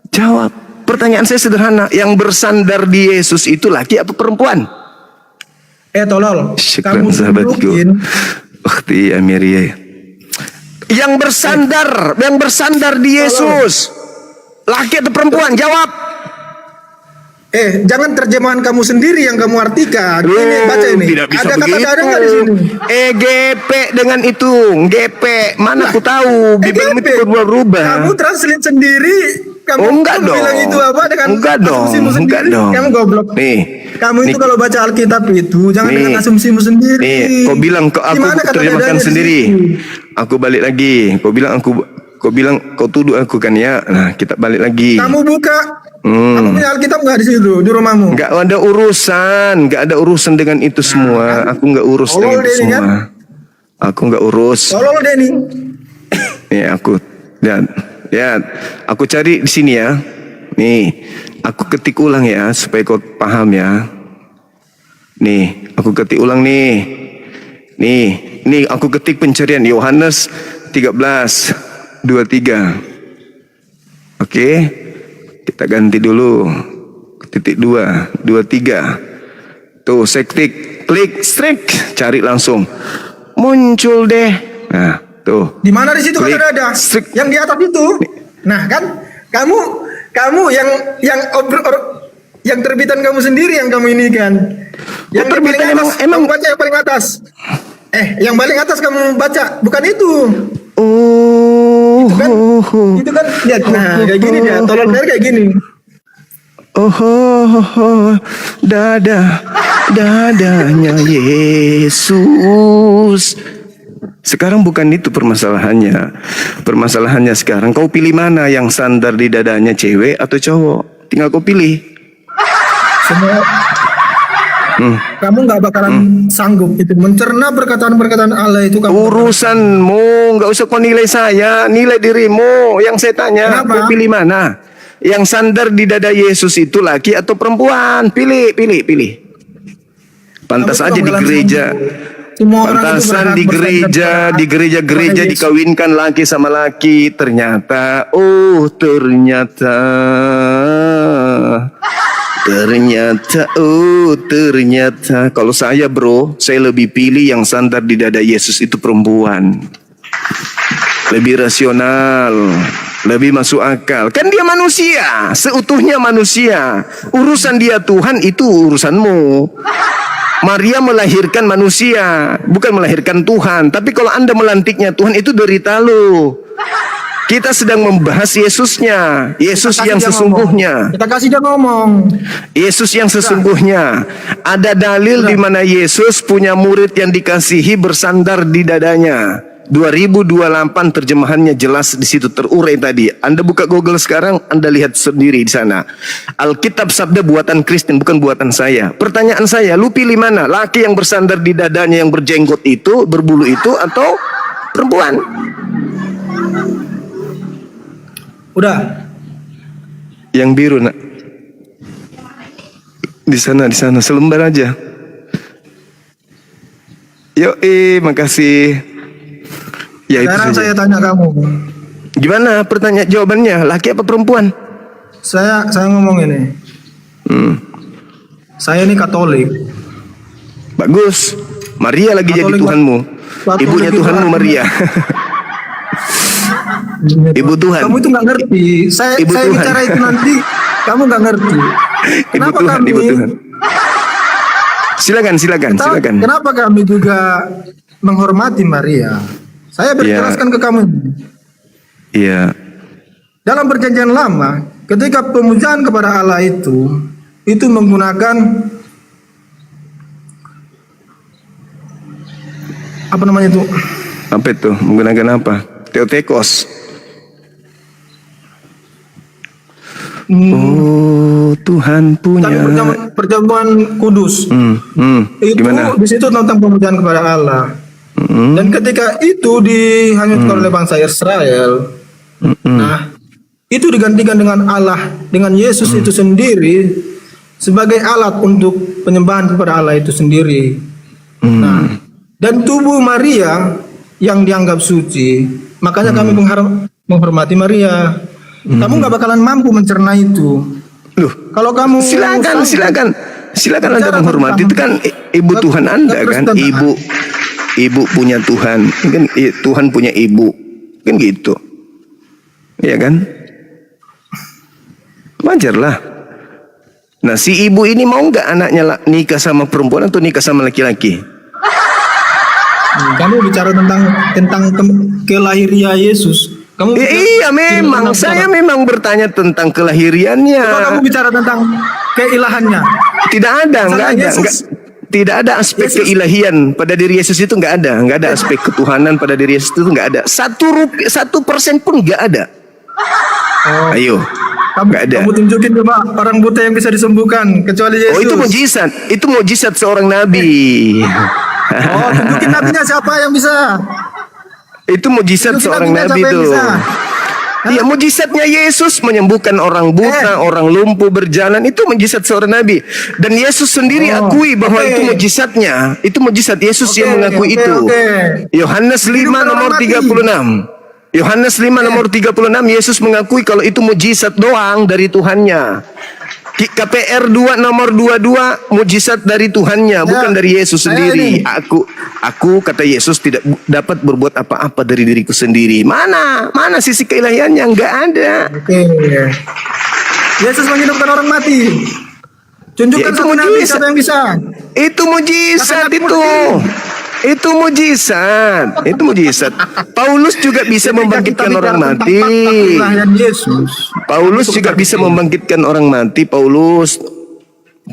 Jawab. Pertanyaan saya sederhana. Yang bersandar di Yesus itu laki apa perempuan? Tolol. Syukran Kamu sahabatku. tunjukin. Ukhti Amiria. Yang bersandar di Yesus. Laki atau perempuan? Jawab. Jangan terjemahan kamu sendiri yang kamu artikan. Ini baca ini. Tidak bisa Ada kata begitu. dada nggak di sini? GP dengan itu. GP. Mana aku tahu. Bibelmu itu berubah-ubah. Kamu translate sendiri. Kamu enggak dong. bilang itu apa dengan Enggak dong. asumsimu sendiri. Enggak dong. Kamu goblok. Nih. Kamu itu Nih. kalau baca Alkitab itu jangan Nih. dengan asumsimu sendiri. Nih, kau bilang aku Gimana kata terjemahkan dadanya di sendiri. situ? Aku balik lagi. Kau bilang kau tuduh aku kan ya. Nah, kita balik lagi. Kamu buka. Kamu punya Alkitab nggak di situ di rumahmu? Nggak ada urusan dengan itu semua. Aku nggak urus Tolol dengan itu Denny, kan? semua. Aku nggak urus. Tolol Denny. Nih aku lihat. Aku cari di sini ya. Nih, aku ketik ulang ya supaya kau paham ya. Nih, aku ketik ulang nih. Nih aku ketik pencarian Yohanes 13:23. Oke. Kita ganti dulu. Titik 2, 23. Tuh, saya klik, strik, cari langsung. Muncul deh. Nah, tuh. Di mana di situ Klik, kata dada? strik. Yang di atas itu. Nah kan, kamu yang terbitan kamu sendiri yang kamu ini kan. Yang di paling terbitan atas, emang- kamu baca yang paling atas. Yang paling atas kamu baca, bukan itu. Itu kan lihat. Nah, kayak gini dia, tolol dari kayak gini. Dadanya Yesus. Sekarang bukan itu permasalahannya. Permasalahannya sekarang kau pilih mana, yang sandar di dadanya cewek atau cowok? Tinggal kau pilih. Semua kamu nggak bakalan sanggup itu mencerna perkataan-perkataan Allah itu. Urusanmu, nggak usah kau nilai saya, nilai dirimu. Yang saya tanya, Kenapa? kau pilih mana? Yang sandar di dada Yesus itu laki atau perempuan? Pilih. Pantas Kamu aja di bakalan gereja. sanggup. Semua orang itu Pantasan berhak di bersandar pada gereja Yesus. dikawinkan laki sama laki. Ternyata kalau saya bro, saya lebih pilih yang sandar di dada Yesus itu perempuan. Lebih rasional, lebih masuk akal. Kan dia manusia, seutuhnya manusia. Urusan dia Tuhan itu urusanmu. Maria melahirkan manusia, bukan melahirkan Tuhan. Tapi kalau Anda melantiknya Tuhan, itu derita lu. Kita sedang membahas Yesusnya, Yesus yang sesungguhnya. Kita kasih dia ngomong. Yesus yang sesungguhnya. Ada dalil di mana Yesus punya murid yang dikasihi bersandar di dadanya. 2028 terjemahannya jelas di situ terurai tadi. Anda buka Google sekarang, Anda lihat sendiri di sana. Alkitab sabda buatan Kristen, bukan buatan saya. Pertanyaan saya, lu pilih mana? Laki yang bersandar di dadanya yang berjenggot itu, berbulu itu, atau perempuan? Udah. Yang biru nak. Di sana selembar aja. Makasih. Ya, Sekarang itu saja. saya tanya kamu. Gimana pertanyaan jawabannya? Laki apa perempuan? Saya ngomong ini. Saya ini Katolik. Bagus. Maria lagi jadi Katolik, Tuhanmu. Katolik Ibunya itu Tuhanmu artinya- Maria. Ibu Tuhan. Kamu itu nggak ngerti. Saya Ibu Tuhan. bicara itu nanti kamu nggak ngerti. Kenapa Tuhan, kami? Ibu Tuhan. Silakan. Kenapa kami juga menghormati Maria? Saya berjelaskan ke kamu. Iya. Dalam perjanjian lama, ketika pemujaan kepada Allah itu menggunakan apa namanya itu? Apa itu? Menggunakan apa? Theotokos. Oh, Tuhan punya. Perjamuan kudus. Itu Gimana? di situ tentang pemujaan kepada Allah. Dan ketika itu dihanyutkan oleh bangsa Israel, nah itu digantikan dengan Allah, dengan Yesus itu sendiri sebagai alat untuk penyembahan kepada Allah itu sendiri. Nah, dan tubuh Maria yang dianggap suci, makanya kami menghormati Maria. Kamu nggak bakalan mampu mencerna itu. Loh, Kalau kamu silakan Anda menghormati. Itu kan ibu Tuhan Anda kan, ibu punya Tuhan, kan Tuhan punya ibu, kan gitu, ya kan? Wajar lah. Nah, si ibu ini mau nggak anaknya nikah sama perempuan atau nikah sama laki-laki? Kamu bicara tentang kelahiran Yesus. Kamu Iya, memang saya memang bertanya tentang kelahiriannya. Coba kamu bicara tentang keilahannya. Tidak ada, Masalah nggak ada, Yesus. tidak ada aspek Yesus. keilahian pada diri Yesus itu nggak ada aspek ketuhanan pada diri Yesus itu nggak ada. 1% pun nggak ada. Ayo, nggak ada. Kamu tunjukin coba orang buta yang bisa disembuhkan kecuali Yesus. Oh, itu mujizat seorang nabi. Oh, tunjukin nabinya siapa yang bisa? Itu mujizat Tunjukin seorang nabinya nabi siapa yang itu. bisa? Iya, mujizatnya Yesus menyembuhkan orang buta, orang lumpuh berjalan, itu mujizat seorang nabi. Dan Yesus sendiri akui bahwa itu mujizatnya. Itu mujizat Yesus yang mengakui itu. Yohanes 5 nomor 36. Yohanes 5 nomor 36, Yesus mengakui kalau itu mujizat doang dari Tuhannya. KPR 2 nomor 22, mujizat dari Tuhannya, bukan dari Yesus sendiri. Aku kata Yesus tidak dapat berbuat apa-apa dari diriku sendiri. Mana sisi keilahiannya? Enggak ada. Yesus menghidupkan orang mati. Tunjukkan Ya, itu satu nabi mujizat. siapa yang bisa. Itu mujizat itu. Itu mujizat. Paulus juga bisa membangkitkan orang mati. Yesus. Paulus juga bisa membangkitkan orang mati. Paulus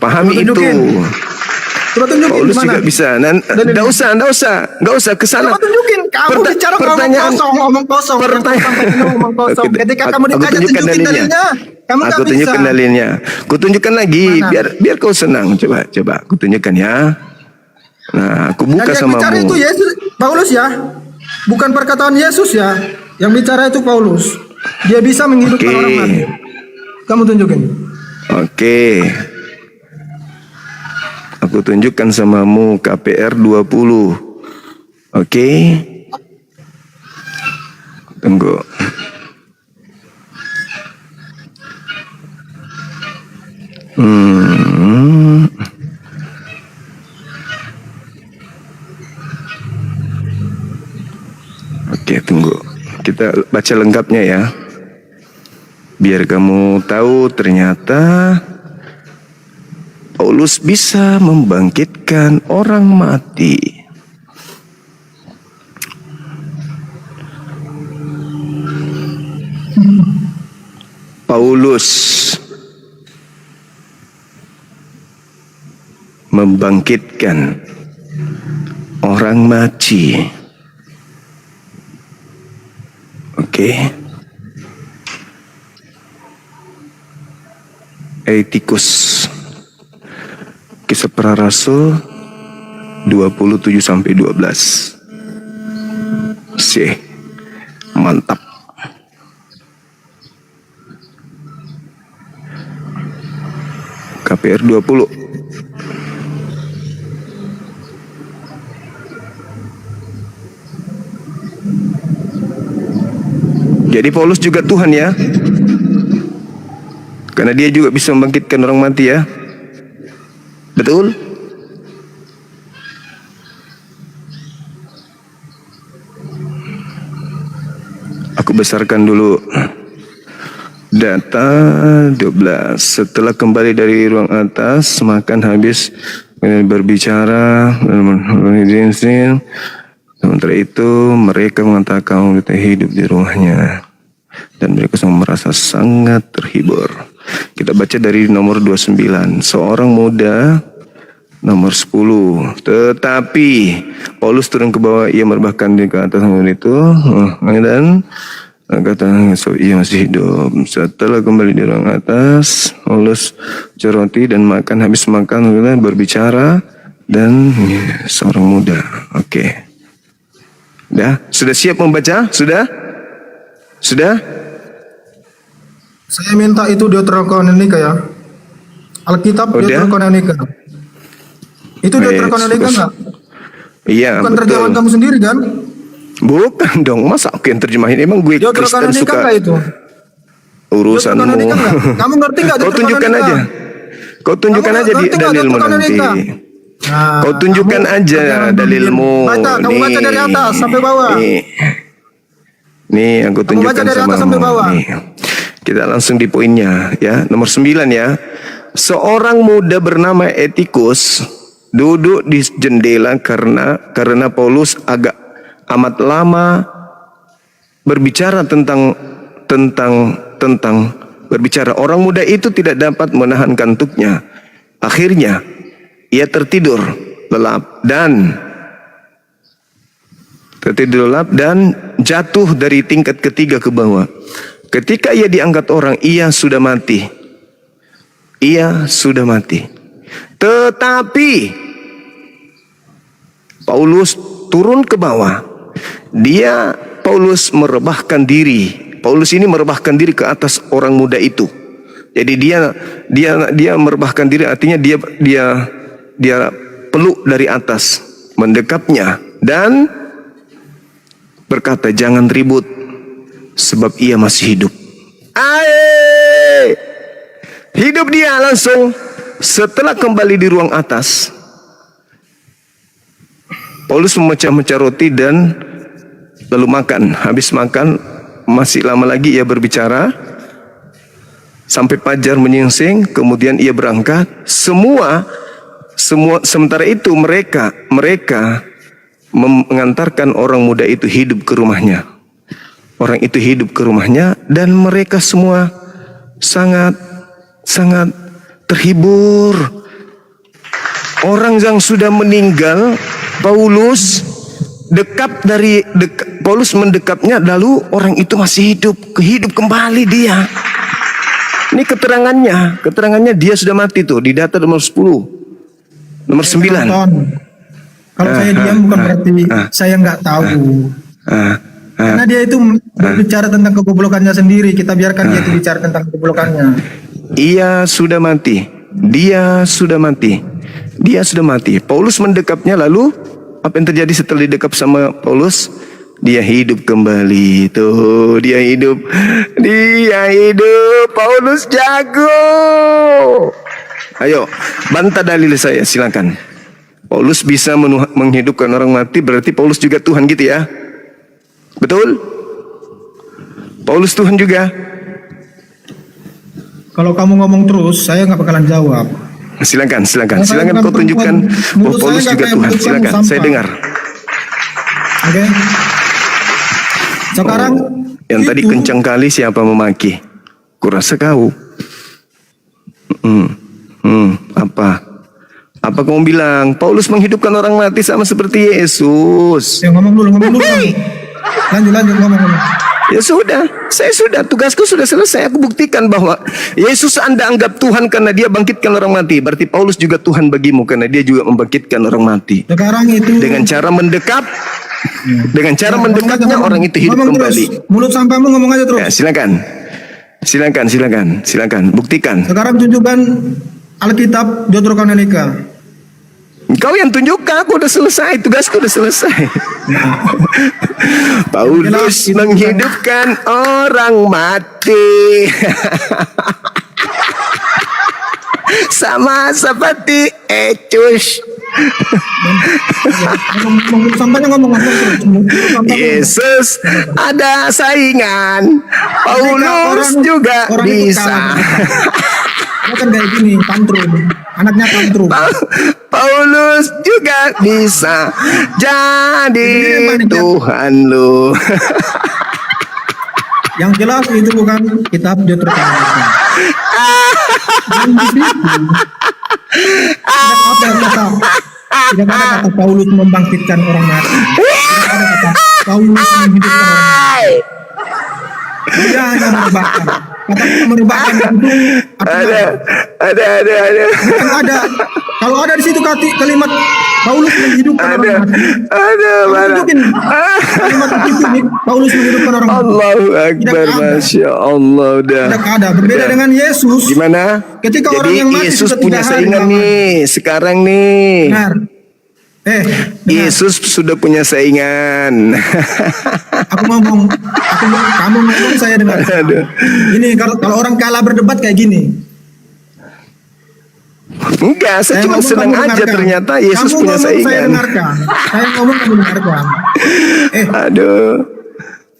pahami Coba itu. tunjukin. Coba tunjukin Paulus gimana? juga bisa. Nggak usah ke sana. Coba tunjukin. Kamu bicara ngomong kosong. Ngomong kosong. Ketika kamu ditanya tunjukin dalilnya. Kamu Aku nggak bisa. tunjukkan dalilnya. Kutunjukkan lagi biar kau senang. Coba kutunjukkan ya. Nah, aku buka Yang sama bicara itu Yesus, Paulus ya. Bukan perkataan Yesus ya. Yang bicara itu Paulus. Dia bisa menghidupkan orang mati. Kamu tunjukin. Oke. Aku tunjukkan samamu KPR 20. Oke. Tunggu. Oke, tunggu. Kita baca lengkapnya ya. Biar kamu tahu ternyata Paulus bisa membangkitkan orang mati. Paulus membangkitkan orang mati. Oke. Etikus. Kisah Para Rasul 27 sampai 12. Mantap. KPR 20. Jadi Paulus juga Tuhan ya. Karena dia juga bisa membangkitkan orang mati ya. Betul? Aku besarkan dulu. Data 12. Setelah kembali dari ruang atas, makan habis berbicara. Sementara itu mereka mengatakan kita hidup di rumahnya. Dan mereka semua merasa sangat terhibur. Kita baca dari nomor 29. Seorang muda nomor 10. Tetapi Paulus turun ke bawah, ia merebahkan diri ke atas itu. Dan kata ia masih hidup. Setelah kembali di ruang atas, Paulus roti dan makan. Habis makan berbicara dan seorang muda. Oke. Sudah siap membaca? Sudah? Saya minta itu Deuterokanonika ya. Alkitab Deuterokanonika. Itu Deuterokanonika enggak? Iya, bukan betul. Terjemahan kamu sendiri kan? Bukan dong, masa aku yang terjemahin? Emang gue Kristen suka itu? urusanmu. Kamu ngerti enggak? Kau tunjukkan aja. Kau tunjukkan aja di dalilmu nanti. Nah, kau tunjukkan aja dalilmu. Kamu baca dari atas sampai bawah. Nih, aku tunjukkan sama kamu. Kita langsung di poinnya ya. Nomor 9 ya. Seorang muda bernama Etikus duduk di jendela karena Paulus agak amat lama berbicara tentang berbicara. Orang muda itu tidak dapat menahan kantuknya. Akhirnya ia tertidur lelap dan jatuh dari tingkat ketiga ke bawah. Ketika ia diangkat orang, ia sudah mati. Tetapi Paulus turun ke bawah. Paulus merebahkan diri. Paulus ini merebahkan diri ke atas orang muda itu. Jadi dia merebahkan diri, artinya dia peluk dari atas, mendekapnya dan berkata, jangan ribut sebab ia masih hidup. Hidup dia langsung. Setelah kembali di ruang atas, Paulus memecah-mecah roti dan lalu makan. Habis makan, masih lama lagi ia berbicara sampai fajar menyingsing. Kemudian ia berangkat. Sementara itu mereka mengantarkan orang muda itu hidup ke rumahnya. Orang itu hidup ke rumahnya dan mereka semua sangat terhibur. Orang yang sudah meninggal, Paulus Paulus mendekapnya, lalu orang itu masih hidup kembali dia. Ini keterangannya dia sudah mati tuh di data nomor 10, nomor 9. Kalau saya diam bukan berarti saya nggak tahu. Karena dia itu berbicara tentang kegoblokannya sendiri. Kita biarkan dia itu bicara tentang kegoblokannya. Ia sudah mati. Dia sudah mati. Paulus mendekapnya, lalu apa yang terjadi setelah didekap sama Paulus? Dia hidup kembali. Tuh, dia hidup. Paulus jago. Ayo, bantah dalil saya, silakan. Paulus bisa menghidupkan orang mati, berarti Paulus juga Tuhan gitu ya? Betul? Paulus Tuhan juga? Kalau kamu ngomong terus, saya nggak bakalan jawab. Silakan kau tunjukkan bahwa Paulus juga Tuhan. Silakan, saya dengar. Oke. Sekarang yang tadi kencang kali siapa memaki? Kurasa kau. Apa kamu bilang? Paulus menghidupkan orang mati sama seperti Yesus. Ya ngomong dulu. Lanjut ngomong. Ya sudah, saya sudah, tugasku sudah selesai. Aku buktikan bahwa Yesus Anda anggap Tuhan karena dia bangkitkan orang mati. Berarti Paulus juga Tuhan bagimu karena dia juga membangkitkan orang mati. Sekarang itu dengan cara mendekap, mendekapnya orang itu hidup kembali. Terus. Mulut sampahmu ngomong aja terus. Ya, silakan, buktikan. Sekarang tunjukkan Alkitab Deuterokanonica. Kau yang tunjukkan, aku udah selesai, tugasku udah selesai. Paulus menghidupkan orang mati. Sama seperti Ecus. Sampainya ngomong terus. Yesus ada saingan. Paulus juga bisa. Kan kayak gini, tantrum. Anaknya tantrum. Paulus juga bisa jadi Tuhan lu. Yang jelas itu bukan kitab Deuterokanonica. Tidak ada kata Paulus membangkitkan orang mati. Tidak ada kata Paulus menghidupkan orang mati. Dia hanya merubahkan. Kata merubahkan itu ada. Kalau ada di situ kalimat Paulus menghidupkan orang mati. Tunjukin kalimat itu nih, Paulus menghidupkan orang mati. Allahu Akbar, Masya Allah. Tidak ada. Berbeda dengan Yesus. Gimana? Ketika jadi orang yang mati Yesus sudah punya tidak saingan ada. nih sekarang nih. Benar. Yesus sudah punya saingan. Kamu ngomong, saya dengar. Ini kalau orang kalah berdebat kayak gini. Enggak, saya cuma senang aja ternyata Yesus punya saingan. Saya ngomong kamu dengarkan.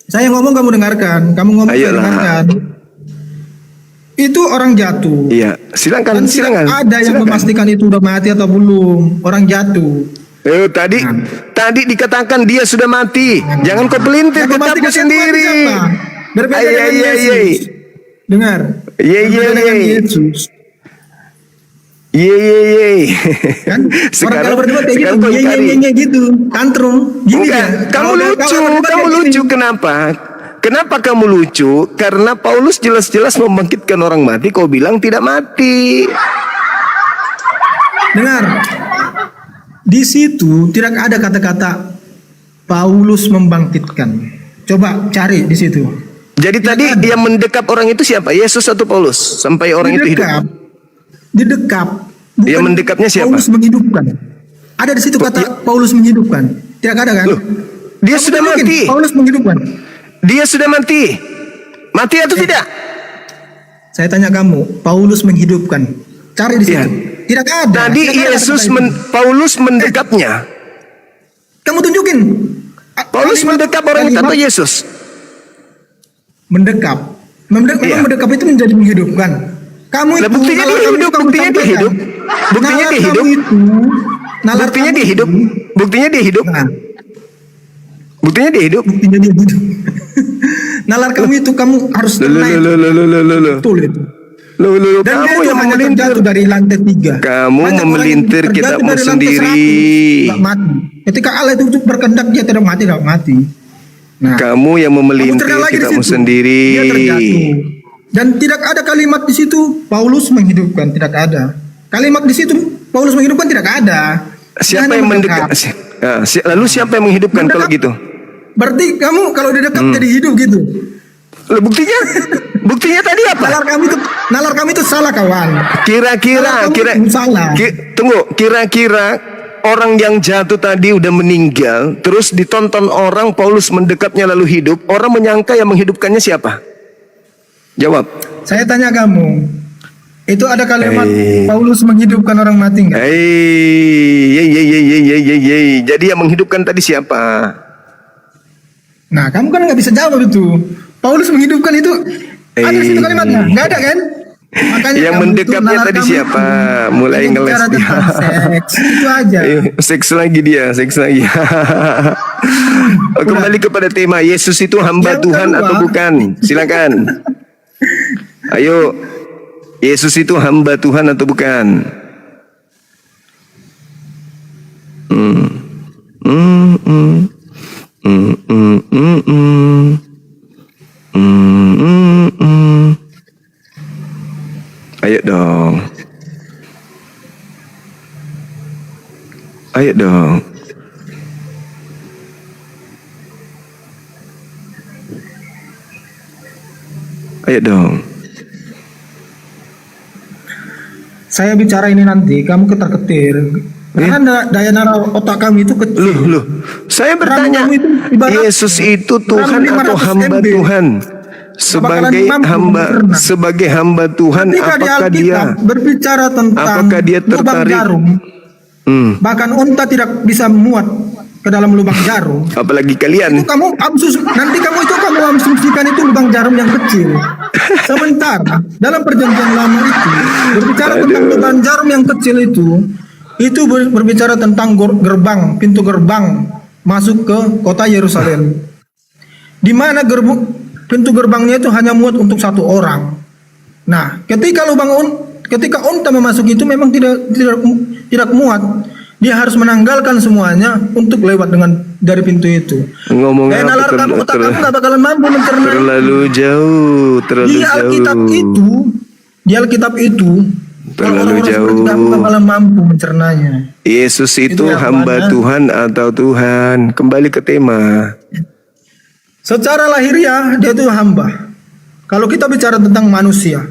Saya ngomong kamu dengarkan. Kamu ngomong saya dengarkan. Itu orang jatuh. Iya, silakan. Ada yang memastikan itu udah mati atau belum. Orang jatuh. Tadi dikatakan dia sudah mati. Jangan kau pelintir kitabmu sendiri. Berbeda dengan Yesus. Dengar. Berbeda dengan Yesus. Kan? Orang kalau berdebat kayak gitu, gitu, tantrum, gini ya. Kamu lucu. Kenapa? Kenapa kamu lucu? Karena Paulus jelas-jelas membangkitkan orang mati. Kau bilang tidak mati. Dengar. Di situ tidak ada kata-kata Paulus membangkitkan. Coba cari di situ. Jadi tadi dia mendekap orang itu siapa? Yesus atau Paulus? Sampai orang itu hidup. Didekap. Dia mendekapnya siapa? Paulus menghidupkan. Ada di situ kata Paulus menghidupkan. Tidak ada kan? Dia sudah mati. Paulus menghidupkan. Dia sudah mati. Mati atau tidak? Saya tanya kamu, Paulus menghidupkan. Cari di situ. Tidak ada. Tadi Paulus mendekapnya. Kamu tunjukin. Paulus mendekap orang itu atau Yesus? Mendekap. Mendekap itu menjadi menghidupkan. Kamu itu buktinya dia hidup. Buktinya dia hidup. Nalar kamu itu kamu harus Betul itu. Loh, Dan dia kamu itu yang hanya memelintir. terjatuh dari lantai 3. Kamu Banyak orang yang memelintir terjatuh kitabmu dari lantai sendiri. 100, nggak mati. Ketika Allah itu berkehendak dia tidak mati. Nah, Kamu yang kamu memelintir terlihat lagi di kitabmu situ. sendiri. Dia terjatuh. Dan tidak ada kalimat di situ Paulus menghidupkan, tidak ada. Kalimat di situ Paulus menghidupkan tidak ada. Dia Siapa hanya yang mendekat. lalu siapa yang menghidupkan Mendekat. kalau gitu? Berarti kamu kalau di dekat jadi hidup gitu. Loh, buktinya? Buktinya tadi apa? Nalar kami itu salah kawan. Kira-kira Salah. tunggu, kira-kira orang yang jatuh tadi udah meninggal, terus ditonton orang, Paulus mendekatnya lalu hidup, orang menyangka yang menghidupkannya siapa? Jawab. Saya tanya kamu, itu ada kalimat Eh. Paulus menghidupkan orang mati enggak? Jadi yang menghidupkan tadi siapa? Nah, kamu kan nggak bisa jawab itu. Paulus menghidupkan itu ada di situ kalimatnya, nggak ada kan? Makanya Yang kamu mendekatnya nalar tadi kamu siapa? itu Mulai hanya ngeles bicara dia. tentang seks, itu aja. Seks lagi. Kembali kepada tema, Yesus itu hamba Yang Tuhan kedua. atau bukan? Silakan. Ayo, Yesus itu hamba Tuhan atau bukan? Ayo dong. Ayo dong. Ayo dong. Saya bicara ini nanti, kamu ketar-ketir. Karena daya nalar otak kamu itu kecil. Loh. Saya bertanya, Kamu itu ibarat Yesus itu Tuhan RAM atau 500 hamba MB. Tuhan? Sebagai Bakalan mampu hamba, mencerna. sebagai hamba Tuhan, Ketika di apakah dia, Alkitab berbicara tentang apakah dia lubang tertarik? jarum, bahkan unta tidak bisa muat ke dalam lubang jarum. Apalagi Itu kalian? kamu nanti kamu asumsikan itu lubang jarum yang kecil. Sementara dalam perjanjian lama itu berbicara tentang lubang jarum yang kecil itu berbicara tentang pintu gerbang masuk ke kota Yerusalem, di mana pintu gerbangnya itu hanya muat untuk satu orang. Nah, ketika unta memasuki itu memang tidak muat. Dia harus menanggalkan semuanya untuk lewat dari pintu itu. Ngomong Daya nalar kamu, otak kamu nggak bakalan mampu mencerna. terlalu jauh. Di Alkitab itu Terlalu orang-orang jauh. seperti kamu nggak bakalan mampu mencernanya. Yesus itu Itu yang hamba mana? Tuhan atau Tuhan? Kembali ke tema. Secara lahiriah dia itu hamba. Kalau kita bicara tentang manusia,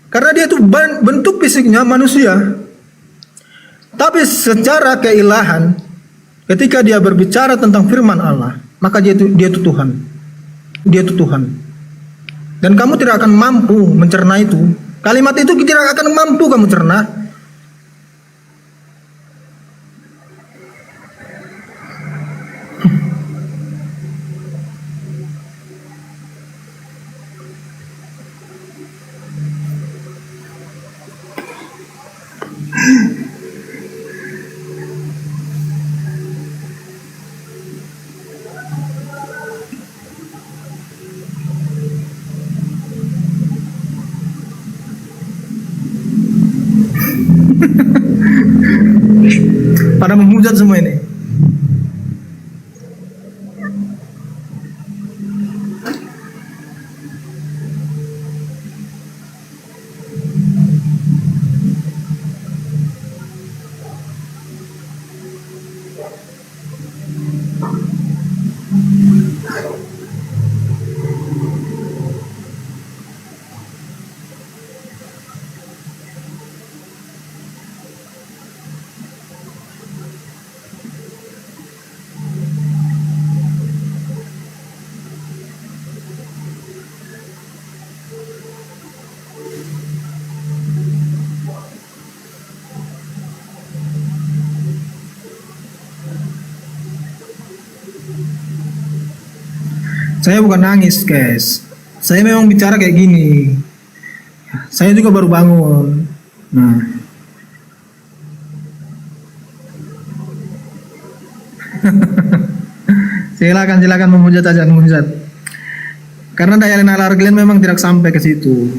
karena dia itu bentuk fisiknya manusia, tapi secara keilahan, ketika dia berbicara tentang firman Allah, maka dia itu Tuhan. Dia itu Tuhan. Dan kamu tidak akan mampu mencerna itu. Kalimat itu tidak akan mampu kamu cerna. Pada menghujat semua ini. Saya bukan nangis, guys. Saya memang bicara kayak gini. Saya juga baru bangun. Nah. silakan menghujat aja, menghujat. Karena daya nalar kalian memang tidak sampai ke situ.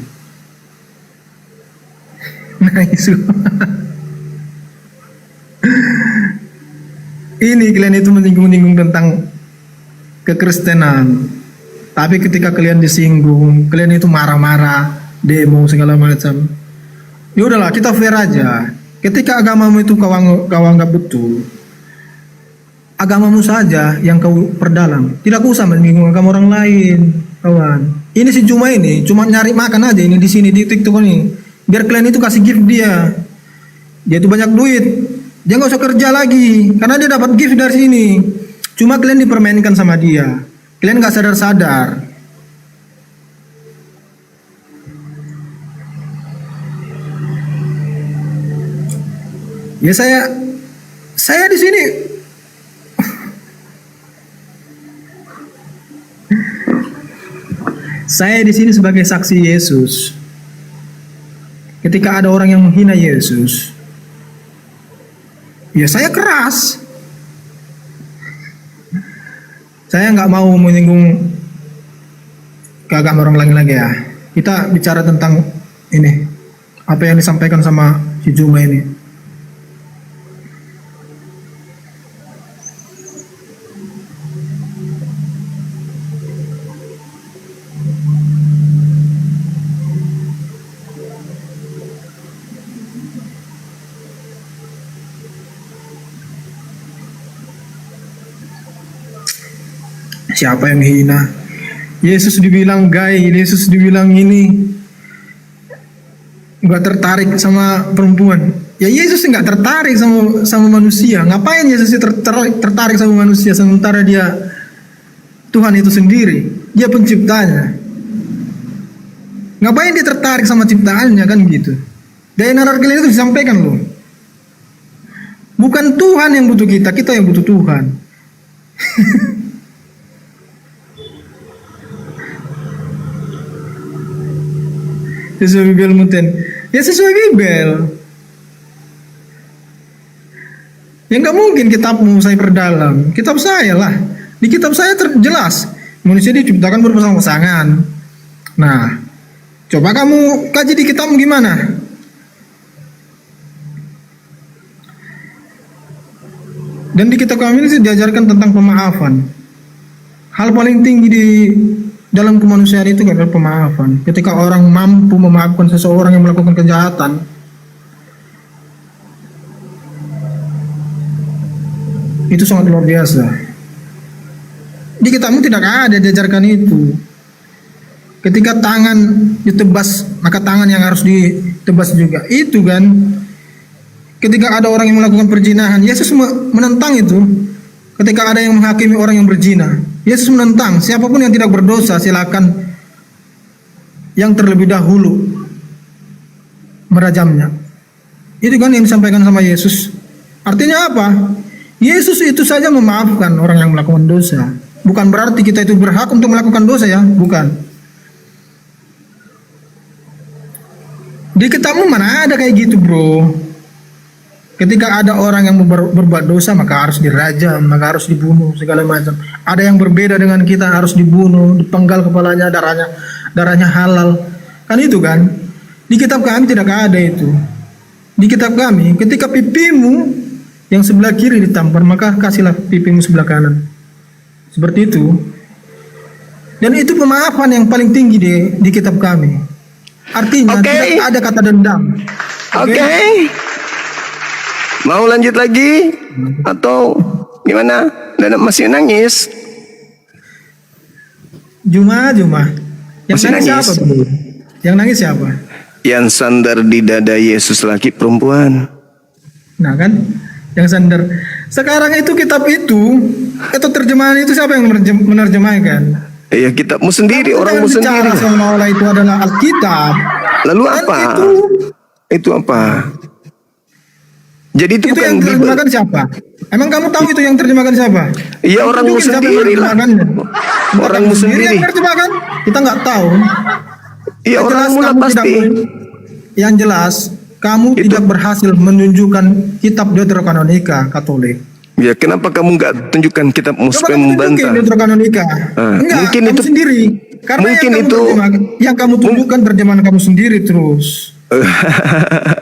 Nah, itu. Ini kalian itu menyinggung-nyinggung tentang kekristenan. Tapi ketika kalian disinggung, kalian itu marah-marah, demo segala macam. Ya udahlah, kita fair aja. Ketika agamamu itu kau anggap betul, agamamu saja yang kau perdalam. Tidak usah menyinggung agama orang lain, kawan. Ini si Juma ini cuma nyari makan aja ini di sini di TikTok ini. Biar kalian itu kasih gift dia. Dia itu banyak duit. Dia nggak usah kerja lagi karena dia dapat gift dari sini. Cuma kalian dipermainkan sama dia. Kalian nggak sadar-sadar. Ya saya di sini saya di sini sebagai saksi Yesus. Ketika ada orang yang menghina Yesus, ya saya keras. Saya nggak mau menyinggung ke agama orang lain lagi ya. Kita bicara tentang ini, apa yang disampaikan sama si Juma ini. Siapa yang hina? Yesus dibilang gay, Yesus dibilang ini nggak tertarik sama perempuan. Ya Yesus nggak tertarik sama manusia. Ngapain Yesus tertarik sama manusia sementara dia Tuhan itu sendiri, dia penciptanya. Ngapain dia tertarik sama ciptaannya kan gitu? Dari nalar kalian itu disampaikan loh. Bukan Tuhan yang butuh kita, kita yang butuh Tuhan. Sesuai Bibel muten. Ya sesuai Bibel. Ya nggak mungkin kitabmu saya perdalam. Kitab saya lah. Di kitab saya jelas manusia diciptakan berpasang-pasangan. Nah, coba kamu kaji di kitabmu gimana? Dan di kitab kami ini diajarkan tentang pemaafan. Hal paling tinggi di dalam kemanusiaan itu adalah pemaafan. Ketika orang mampu memaafkan seseorang yang melakukan kejahatan, itu sangat luar biasa. Di kitabmu tidak ada diajarkan itu. Ketika tangan ditebas, maka tangan yang harus ditebas juga. Itu kan. Ketika ada orang yang melakukan perzinahan, Yesus menentang itu. Ketika ada yang menghakimi orang yang berzina, Yesus menentang siapapun yang tidak berdosa silakan yang terlebih dahulu merajamnya. Itu kan yang disampaikan sama Yesus. Artinya apa? Yesus itu saja memaafkan orang yang melakukan dosa. Bukan berarti kita itu berhak untuk melakukan dosa ya, bukan. Di kitabmu mana ada kayak gitu, bro? Ketika ada orang yang berbuat dosa maka harus dirajam, maka harus dibunuh segala macam. Ada yang berbeda dengan kita harus dibunuh, dipenggal kepalanya, darahnya halal. Kan itu kan? Di kitab kami tidak ada itu. Di kitab kami, ketika pipimu yang sebelah kiri ditampar, maka kasihlah pipimu sebelah kanan. Seperti itu. Dan itu pemaafan yang paling tinggi di kitab kami. Artinya tidak ada kata dendam. Oke. Mau lanjut lagi atau gimana? Dan masih nangis? Juma. Yang Masih nangis nangis? siapa, bro? Yang nangis siapa? Yang sandar di dada Yesus laki perempuan. Nah kan, yang sandar. Sekarang itu kitab itu atau terjemahan itu siapa yang menerjemahkan? Ya kitabmu sendiri, Kamu orangmu jangan bicara sendiri. seolah-olah itu adalah Alkitab. Lalu Dan apa? Itu apa? Jadi itu Itu bukan yang Bible. terjemahkan siapa? Emang kamu tahu itu yang terjemahkan siapa? Iya orangmu Tunjukin siapa yang sendiri lah. menerjemahkannya. Orangmu Kamu sendiri. yang menerjemahkan? Kita nggak tahu. Iya Yang jelas orangmu lah kamu pasti. Yang jelas kamu Itu- tidak berhasil menunjukkan kitab Deuterokanonika Katolik. Ya kenapa kamu nggak tunjukkan kitabmu Coba supaya kamu tunjukin membantah? Deuterokanonika. Enggak, mungkin kamu itu- sendiri. Karena mungkin yang kamu itu- yang kamu tunjukkan terjemahan kamu sendiri terus.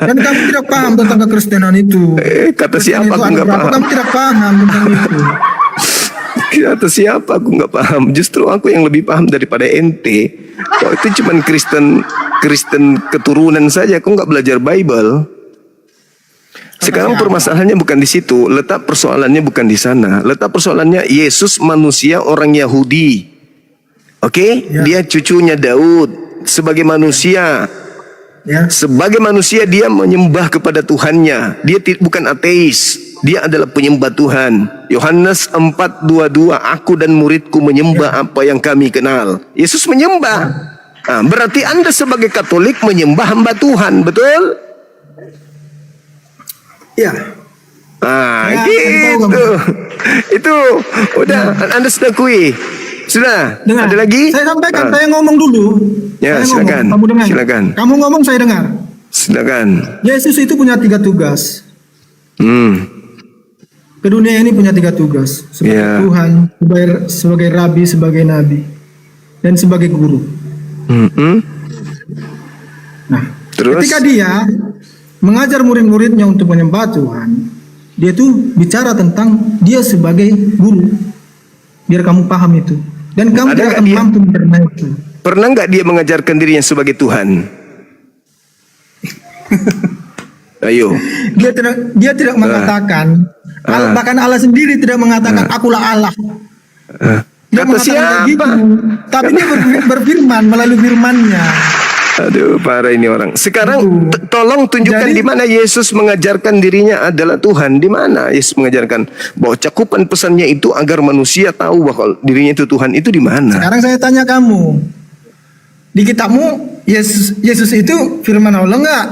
Dan kamu tidak paham tentang kekristenan itu. Kata Kristen siapa itu aku nggak anugerah. paham. Kamu tidak paham tentang itu. Kata siapa aku nggak paham. Justru aku yang lebih paham daripada ente. Kok itu cuman Kristen keturunan saja. Kok nggak belajar Bible? Sekarang permasalahannya bukan di situ. Letak persoalannya bukan di sana. Letak persoalannya Yesus manusia orang Yahudi. Oke? Ya. Dia cucunya Daud. Sebagai manusia. Ya. Sebagai manusia dia menyembah kepada Tuhannya. Dia bukan ateis. Dia adalah penyembah Tuhan. Yohanes 4:22, aku dan muridku menyembah apa yang kami kenal. Yesus menyembah. Nah, berarti Anda sebagai Katolik menyembah hamba Tuhan, betul? Ya. Ah, Ya, gitu. Itu udah Anda sudah kui. Sudah. Dengar. Ada lagi? Saya sampaikan, Ah, saya ngomong dulu. Ya, Saya silakan. Ngomong, kamu dengar. Silakan. Kamu ngomong, saya dengar. silakan. Yesus itu punya 3 tugas. Ke dunia ini punya 3 tugas. Sebagai Ya. Tuhan, sebagai Rabi, sebagai Nabi, dan sebagai Guru. Nah, Terus? ketika dia mengajar murid-muridnya untuk menyembah Tuhan, dia tuh bicara tentang dia sebagai guru. Biar kamu paham itu. Dan kamu Ada tidak nggak akan dia? mampu mencerna itu. Pernah nggak dia mengajarkan dirinya sebagai Tuhan? Ayo. Dia tidak mengatakan, bahkan Allah sendiri tidak mengatakan akulah Allah. Dia Kata mengatakan kayak siapa? gitu. Tapi dia berfirman melalui firman-Nya. Aduh, parah ini orang. Sekarang tolong tunjukkan Jadi- di mana Yesus mengajarkan dirinya adalah Tuhan. Di mana Yesus mengajarkan bahwa cakupan pesannya itu agar manusia tahu bahwa dirinya itu Tuhan, itu di mana? Sekarang saya tanya kamu, di kitabmu Yesus itu firman Allah enggak?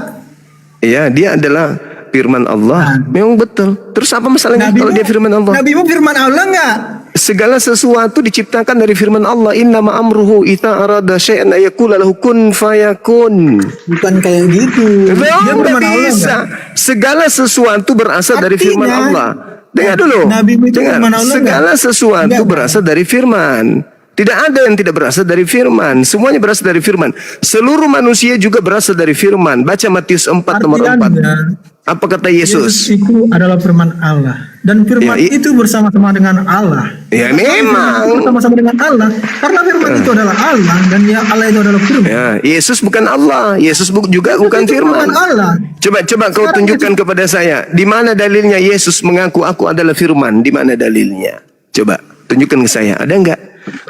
Ya, dia adalah firman Allah. Memang betul. Terus apa masalahnya kalau dia firman Allah? Nabimu firman Allah enggak? Segala sesuatu diciptakan dari firman Allah. Innama amruhu idza arada syai'an ayaqula lahu kun fayakun. Bukan kayak gitu. Dia Memang nggak firman Allah bisa. enggak? Segala sesuatu berasal dari Artinya, firman Allah. Dengar dulu. Nabimu itu Dengar. firman Allah Segala enggak? sesuatu Enggak, berasal dari firman. Tidak ada yang tidak berasal dari firman. Semuanya berasal dari firman. Seluruh manusia juga berasal dari firman. Baca Matius 4 nomor 4. Artinya, Apa kata Yesus Yesus? itu adalah firman Allah. Dan firman Ya, itu bersama-sama dengan Allah. Ya, Kenapa memang. firman itu bersama-sama dengan Allah? Karena firman itu adalah Allah. Dan Allah itu adalah firman. Ya, Yesus bukan Allah. Yesus juga bukan Itu firman. Allah. Coba kau Sekarang tunjukkan kepada saya. Di mana dalilnya Yesus mengaku aku adalah firman? Di mana dalilnya? Coba tunjukkan ke saya. Ada enggak?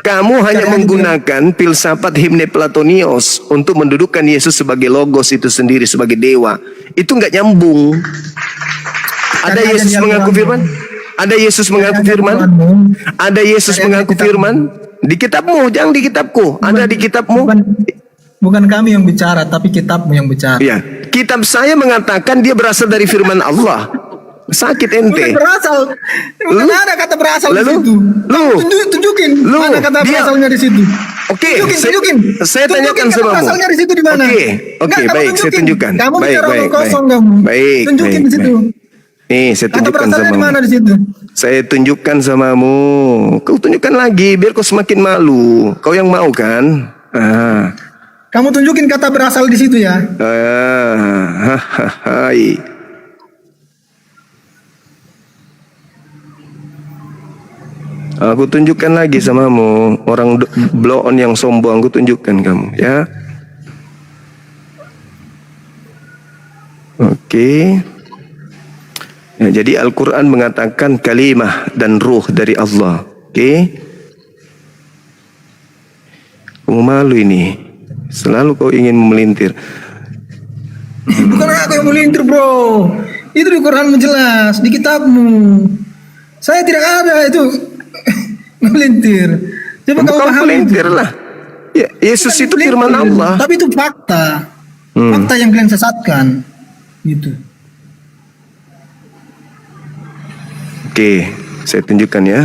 Kamu hanya menggunakan filsafat himne Platonios untuk mendudukkan Yesus sebagai logos itu sendiri, sebagai dewa. Itu enggak nyambung. Ada Karena Yesus ada di mengaku Al-Quran. firman? Ada Yesus mengaku firman? Ada Yesus mengaku firman? Di kitabmu, jangan di kitabku. Ada di kitabmu? Bukan kami yang bicara, tapi kitabmu yang bicara. Ya, kitab saya mengatakan dia berasal dari firman Allah. Sakit ente. Bukan berasal. Bukan ada kata berasal di situ. Tunjukin. Mana kata berasalnya di situ. Oke, Tunjukin. saya Tunjukin tanyakan kata sama kamu. berasalnya di situ di mana. Oke, Enggak, kamu baik, saya tunjukkan. Kamu Baik, bicara baik, kosong baik. kamu. Baik, Tunjukin baik, di situ. Nih, saya Kata tunjukkan berasalnya sama di mana di situ? Saya tunjukkan samamu. Kau tunjukkan lagi biar kau semakin malu. Kau yang mau kan? Kamu tunjukin kata berasal di situ ya. Hai. Aku tunjukkan lagi samamu. Orang blow on yang sombong, aku tunjukkan kamu ya. Oke. Ya, jadi Al-Quran mengatakan kalimah dan ruh dari Allah. Oke. Kamu malu ini. Selalu kau ingin memelintir. Bukan aku yang melintir bro. Itu di Quran menjelas di kitabmu. Saya tidak ada itu melintir. Coba kamu Bukan pahami melintir itu. lah. Ya, Yesus Bukan itu melintir, firman Allah. Tapi itu fakta. Fakta yang kalian sesatkan. Gitu. Oke, saya tunjukkan ya.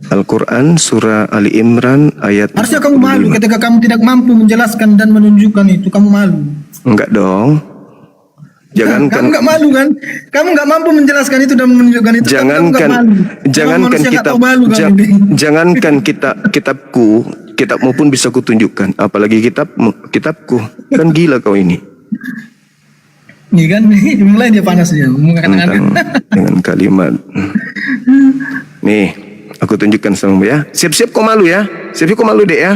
Al-Quran surah Ali Imran ayat Harusnya kamu malu 45. ketika kamu tidak mampu menjelaskan dan menunjukkan itu. Kamu malu. Enggak dong. Kamu Jangankan nggak malu kan? Kamu nggak mampu menjelaskan itu dan menunjukkan itu. Tapi kamu nggak malu. Kamu manusia nggak tahu malu kamu ini. jangankan kitabmu pun bisa kutunjukkan, apalagi kitabku. Kan gila kau ini. Iya kan, mulai dia panas dia mengatakan. Dengan kalimat. Nih, aku tunjukkan sama ya. Siap-siap kau malu ya. Siap-siap kau malu dek ya.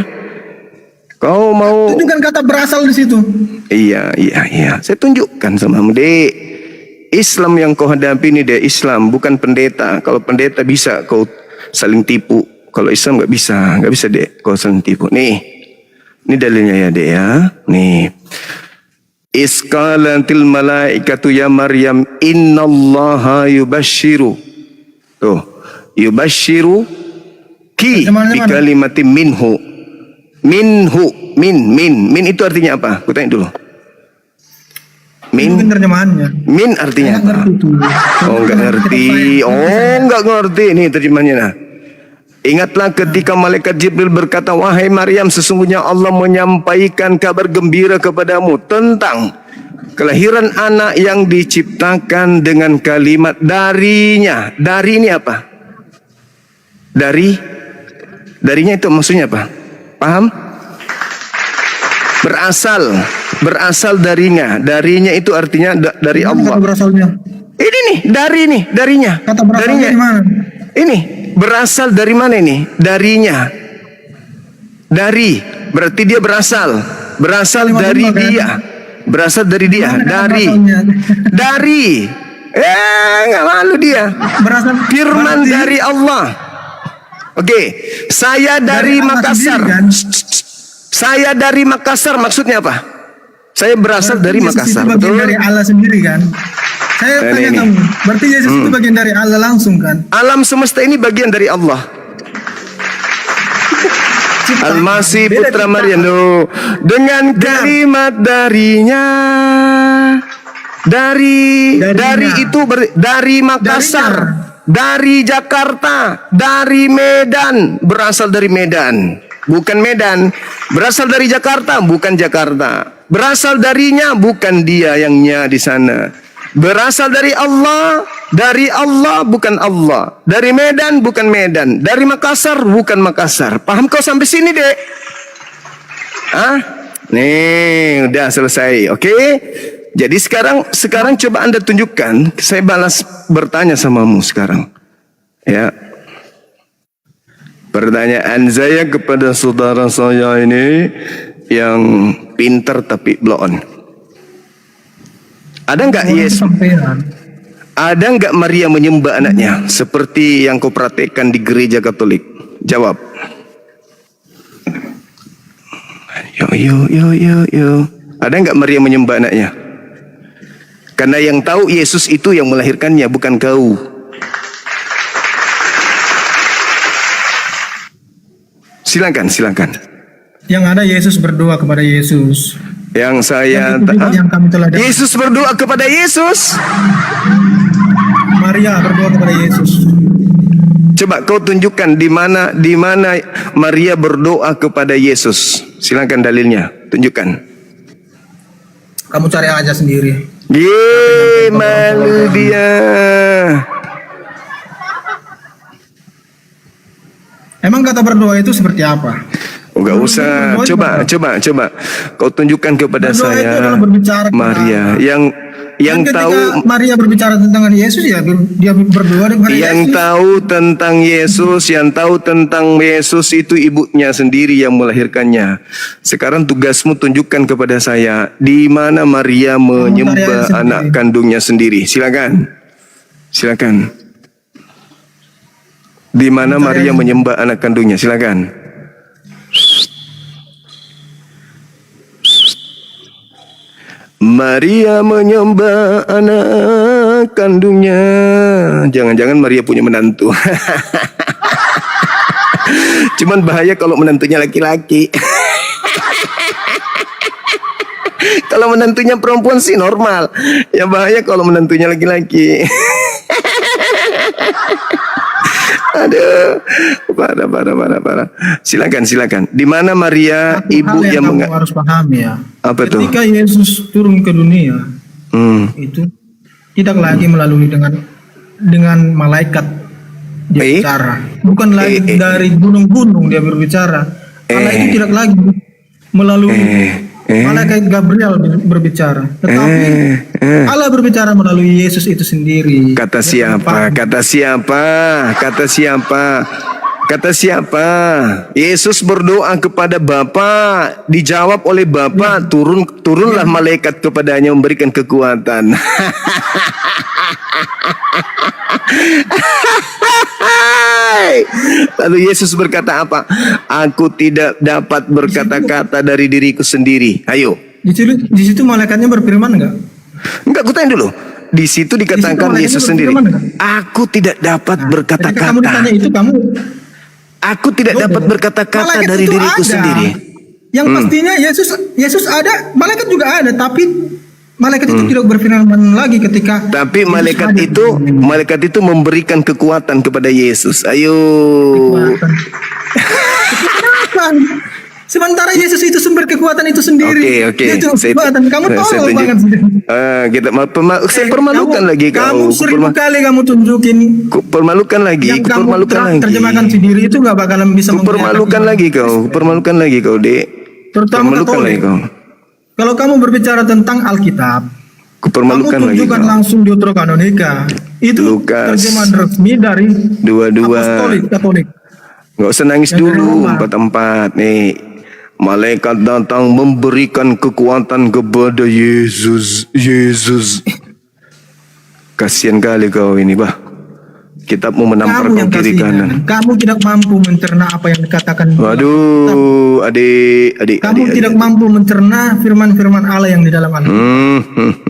Kau mau? Itu kan kata berasal di situ. Iya. Saya tunjukkan sama kamu dek. Islam yang kau hadapi ini dek Islam, bukan pendeta. Kalau pendeta bisa kau saling tipu. Kalau Islam nggak bisa dek kau saling tipu. Nih, ini dalilnya ya dek ya. Nih, Isqalatil malaikatu ya Maryam innallaha yubashiru. Tuh, yubashiru ki bi kalimatin minhu. Min itu artinya apa? Aku tanya dulu. Itu kan terjemahannya. Min artinya apa? Enggak ngerti. Ini terjemahannya nah. Ingatlah ketika malaikat Jibril berkata, wahai Maryam, sesungguhnya Allah menyampaikan kabar gembira kepadamu tentang kelahiran anak yang diciptakan dengan kalimat darinya. Dari ini apa? Darinya itu maksudnya apa? Paham? Berasal darinya. Darinya itu artinya dari Allah. Kata berasalnya. Ini nih, darinya. Kata berasalnya di mana? Ini berasal dari mana ini? Darinya. Dari, berarti dia berasal dari dia. Berasal dari dia. Dari. Nggak malu dia. Berasal Firman berarti, dari Allah. Oke, saya dari Makassar. sendiri, kan? Saya dari Makassar maksudnya apa? Saya berasal dari Yesus Makassar, itu bagian betul? dari Allah sendiri kan? Saya Nah, tanya ini. kamu, berarti Yesus itu bagian dari Allah langsung kan? Alam semesta ini bagian dari Allah. Al-Masih Beda Putra ciptaan. Maryam loh. Dengan kalimat darinya. Dari itu dari Makassar, dari Jakarta, dari Medan, berasal dari Medan. Bukan Medan, berasal dari Jakarta, bukan Jakarta. Berasal darinya, bukan dia yangnya di sana. Berasal dari Allah bukan Allah. Dari Medan bukan Medan. Dari Makassar bukan Makassar. Paham kau sampai sini, Dek? Hah? Nih, udah selesai. Oke? Jadi sekarang coba Anda tunjukkan. Saya balas bertanya samamu sekarang. Ya. Pertanyaan saya kepada saudara saya ini yang pintar tapi blow on. Ada nggak Ada nggak Maria menyembah anaknya seperti yang kau praktekkan di gereja Katolik? Jawab. Yo. Ada nggak Maria menyembah anaknya? Karena yang tahu Yesus itu yang melahirkannya, bukan kau. Silakan. Yang ada Yesus berdoa kepada Yesus. Yang saya Yang kami telah dengar. Yesus berdoa kepada Yesus. Maria berdoa kepada Yesus. Coba kau tunjukkan di mana Maria berdoa kepada Yesus. Silakan dalilnya, tunjukkan. Kamu cari aja sendiri. Malu dia. Emang kata berdoa itu seperti apa? Enggak usah. Coba. Kau tunjukkan kepada Berdoa itu saya adalah berbicara kepada Maria yang ketika tahu Maria berbicara tentang Yesus ya dia berdoa kepada yang Yesus. tahu tentang Yesus, yang tahu tentang Yesus itu ibunya sendiri yang melahirkannya. Sekarang tugasmu tunjukkan kepada saya di mana Maria menyembah anak kandungnya sendiri. Silakan. Di mana Maria menyembah anak kandungnya? Silakan. Maria menyembah anak kandungnya. Jangan-jangan Maria punya menantu. Cuman bahaya kalau menantunya laki-laki. Kalau menantunya perempuan sih normal. Ya bahaya kalau menantunya laki-laki. Aduh, parah. Silakan. Di mana Maria ibu yang kamu harus pahami ya. Apa tuh? Ketika Yesus turun ke dunia, itu tidak lagi melalui dengan malaikat dia bicara. Bukan lagi dari gunung-gunung dia berbicara. Allah itu tidak lagi melalui malaikat Gabriel berbicara, tetapi Allah berbicara melalui Yesus itu sendiri. Kata siapa? Kata siapa? Kata siapa? Kata siapa? Yesus berdoa kepada Bapa, dijawab oleh Bapa, turunlah malaikat kepadanya memberikan kekuatan. Lalu Yesus berkata apa? Aku tidak dapat berkata-kata dari diriku sendiri. Ayo. Di situ malaikatnya berfirman enggak? Enggak, aku tanya dulu. Di situ dikatakan Yesus sendiri, aku tidak dapat Ketika berkata-kata. kamu ditanya itu kamu Aku tidak dapat berkata-kata malaikat dari itu diriku ada. sendiri. Yang pastinya Yesus ada, malaikat juga ada, tapi malaikat itu tidak berfirman lagi ketika Tapi Yesus malaikat ada. itu memberikan kekuatan kepada Yesus. Ayo. Kekuatan. Sementara Yesus itu sumber kekuatan itu sendiri. Oke. Dia itu kekuatan. Kamu saya tahu tunjuk. banget. Saya permalukan lagi Kamu kau. 1000 kali kamu tunjukin. Permalukan lagi. Yang kamu Permalukan lagi. terjemahkan sendiri itu nggak bakalan bisa Permalukan lagi kau. Permalukan lagi kau, Dek. Terutama Permalukan Katolik. lagi kau. Kalau kamu berbicara tentang Alkitab, Permalukan kamu lagi tunjukkan kau. langsung Deuterokanonika. Itu Lukas. terjemahan resmi dari Dua-dua. Apostolik Katolik. Nggak usah nangis Yang dari dulu. Roma. 4-4 nih. Malaikat datang memberikan kekuatan kepada Yesus. Kasihan kali kau ini, bah. Kitabmu menampar Kamu kau yang kiri kasihan. kanan. Kamu tidak mampu mencerna apa yang dikatakan. Waduh, adik. Kamu tidak mampu mencerna firman-firman Allah yang di dalam Alkitab.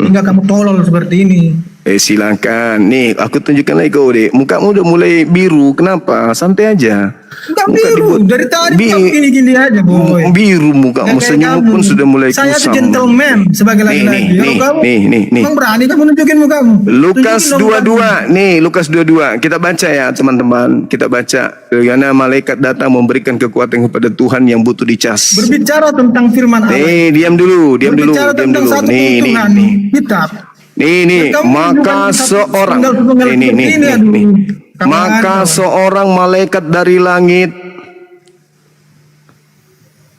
Hingga kamu tolol seperti ini. Silakan. Nih, aku tunjukkan lagi kau, Dek. Mukamu udah mulai biru. Kenapa? Santai aja. Enggak Muka biru. dibuat- Dari tadi Bi- kamu gini-gini aja, boy. Biru mukamu, Nggak kayak senyummu kamu. pun sudah mulai Saya tuh kusam. gentleman sebagai laki-laki. Kalau kamu nih. emang berani kamu nunjukin mukamu. Lukas Tunjukin dong 22. Nih, Lukas 22. Kita baca ya, teman-teman. Kita baca. Karena malaikat datang memberikan kekuatan kepada Tuhan yang butuh dicas. berbicara tentang firman Allah. Nih, diam dulu. Berbicara tentang satu kebutuhan kitab. Nih, Kamu maka menunjukkan seorang tunggal-tunggal nih. seperti ini, aduh. Kamu Maka ada. seorang malaikat dari langit